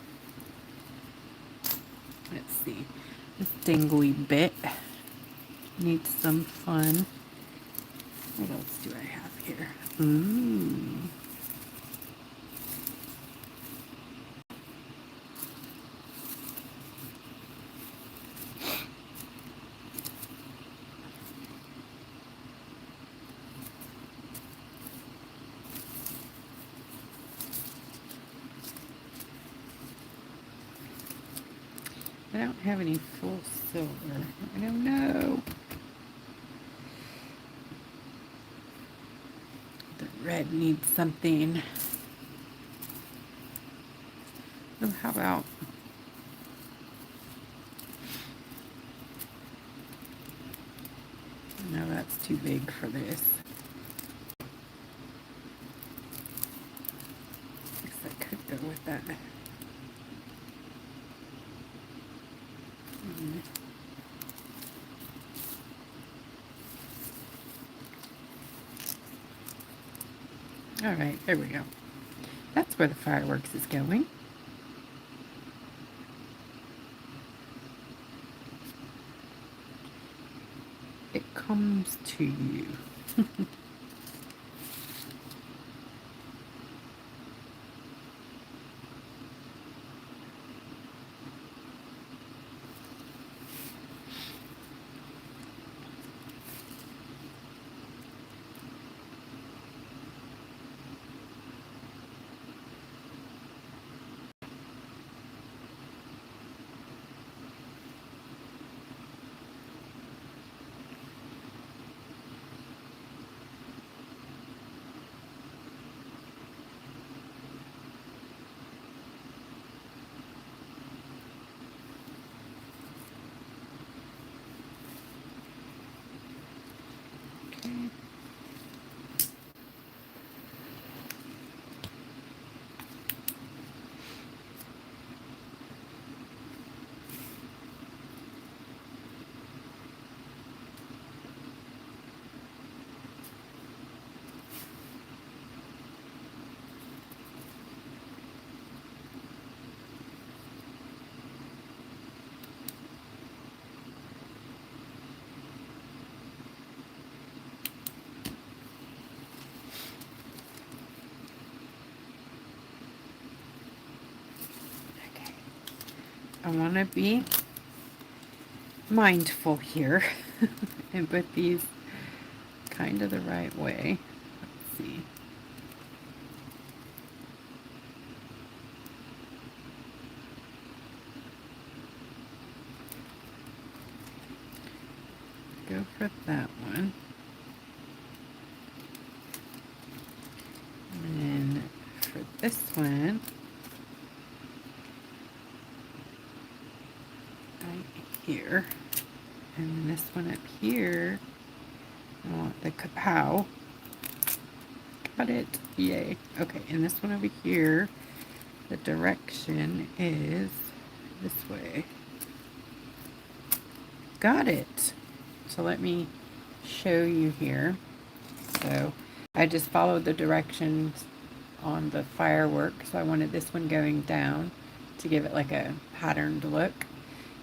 let's see, this dingly bit needs some fun. What else do I have here? Ooh. I don't have any full silver. I don't know. The red needs something. Oh, how about, no, that's too big for this. Guess I could go with that. All right, there we go. That's where the fireworks is going. It comes to you. I want to be mindful here and put these kind of the right way. Let's see. Go for that one. And then for this one, right here. And then this one up here, I want the kapow. Got it. Yay. Okay, and this one over here, the direction is this way. Got it. So let me show you here. So I just followed the directions on the firework. So I wanted this one going down to give it like a patterned look.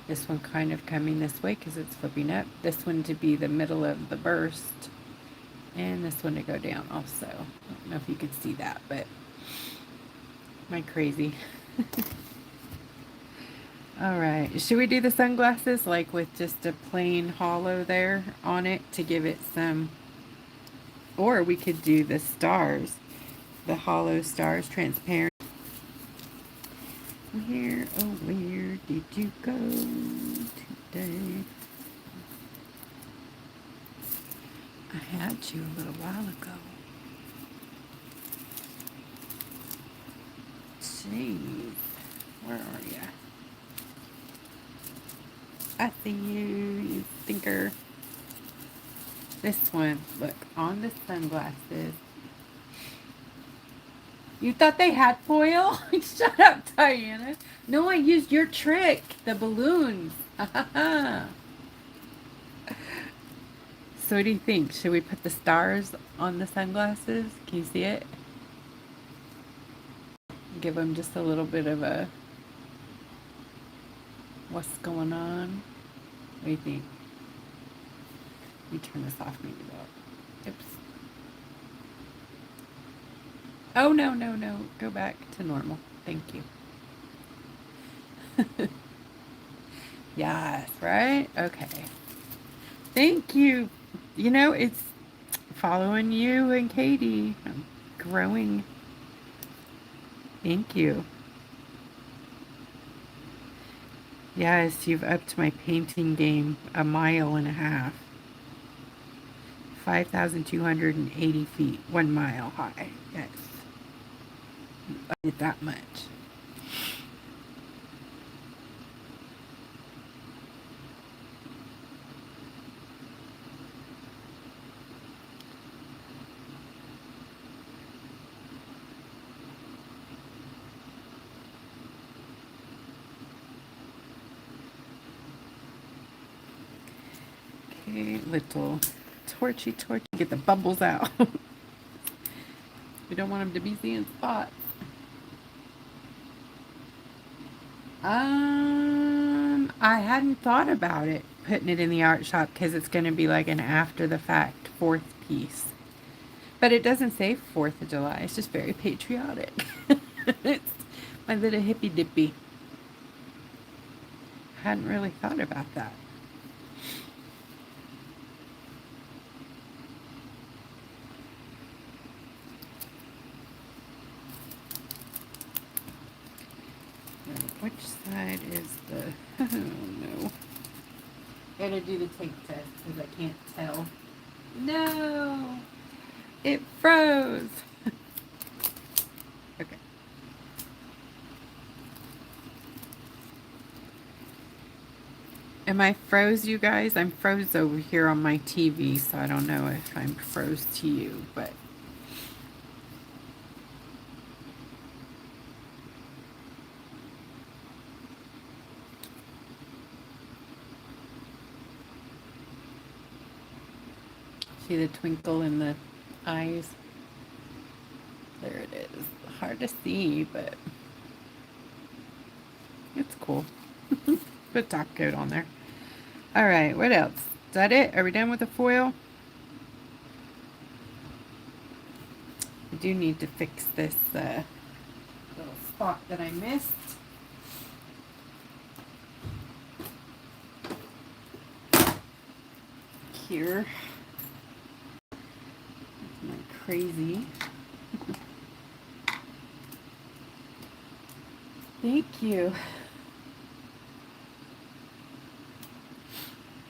This one kind of coming this way because it's flipping up. This one to be the middle of the burst. And this one to go down also. I don't know if you could see that, but am I crazy? All right, should we do the sunglasses like with just a plain hollow there on it to give it some, or we could do the stars, the hollow stars, transparent. Where, oh where did you go today? I had you a little while ago. Jeez, where are you? I see you, you thinker. This one, look, on the sunglasses. You thought they had foil? Shut up, Diana. No, I used your trick, the balloons. So what do you think? Should we put the stars on the sunglasses? Can you see it? Give them just a little bit of a what's going on. What do you think? Let me turn this off maybe though. Oops. Oh, no, no, no. Go back to normal. Thank you. Yes, right? Okay. Thank you. You know, it's following you and Katie. I'm growing. Thank you. Yes, you've upped my painting game a mile and a half. 5,280 feet, 1 mile high. Yes. You upped it that much. Okay, little torchy, get the bubbles out. We don't want them to be seeing spots. I hadn't thought about it, putting it in the art shop, because it's going to be like an after the fact 4th piece. But it doesn't say 4th of July. It's just very patriotic. It's my little hippie dippy. Hadn't really thought about that. Which side is the... Oh, no. Gotta do the tape test because I can't tell. No! It froze! Okay. Am I froze, you guys? I'm froze over here on my TV, so I don't know if I'm froze to you, but... See the twinkle in the eyes? There it is. Hard to see, but it's cool. Put top coat on there. All right, what else? Is that it? Are we done with the foil? I do need to fix this little spot that I missed. here. My crazy. Thank you.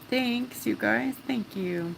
Thanks, you guys. Thank you.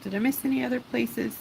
Did I miss any other places?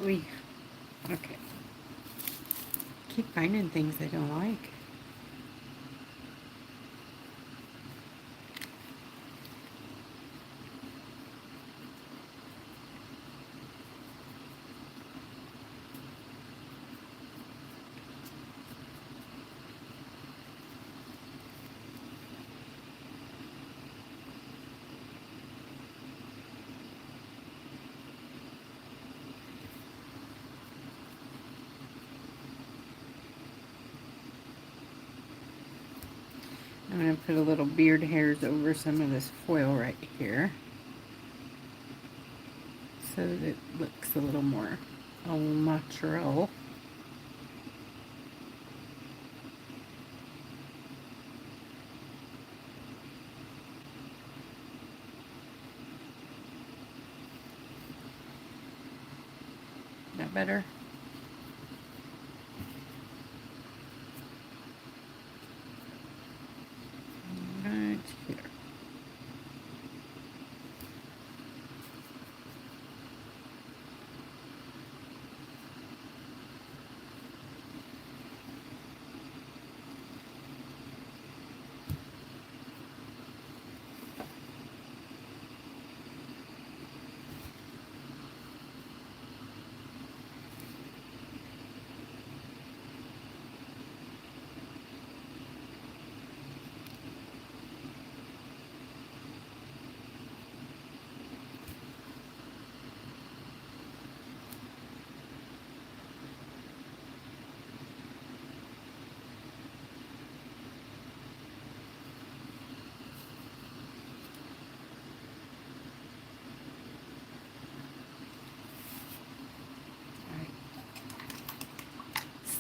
We okay. Keep finding things I don't like. I'm going to put a little beard hairs over some of this foil right here so that it looks a little more au naturel. Is that better? Right here.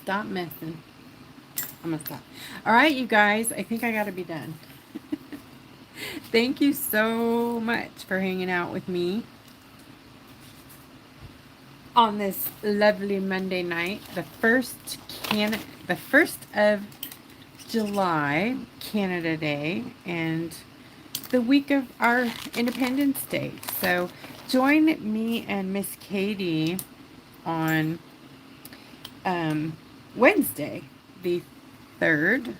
Stop messing. I'm gonna stop. All right, you guys, I think I gotta be done. Thank you so much for hanging out with me on this lovely Monday night, the first of July, Canada Day, and the week of our Independence Day. So join me and Miss Katie on Wednesday, the 3rd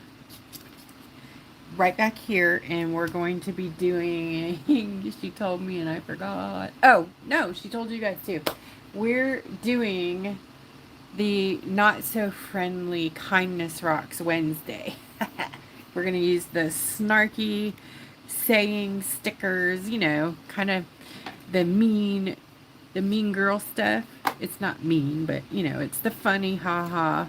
right back here, and we're going to be doing, she told me and I forgot. Oh, no, she told you guys too. We're doing the Not So Friendly Kindness Rocks Wednesday. We're going to use the snarky saying stickers, you know, kind of the mean girl stuff. It's not mean, but you know, it's the funny haha,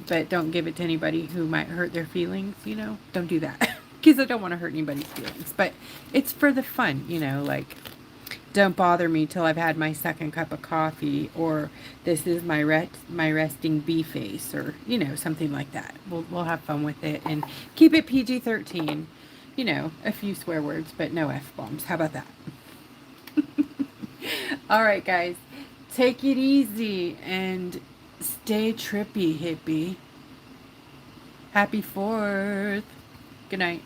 but don't give it to anybody who might hurt their feelings, you know. Don't do that. Because I don't want to hurt anybody's feelings. But it's for the fun, you know, like don't bother me till I've had my second cup of coffee, or this is my resting bee face, or you know, something like that. We'll have fun with it and keep it PG-13. You know, a few swear words, but no F-bombs. How about that? All right, guys, take it easy and stay trippy, hippie. Happy 4th. Good night.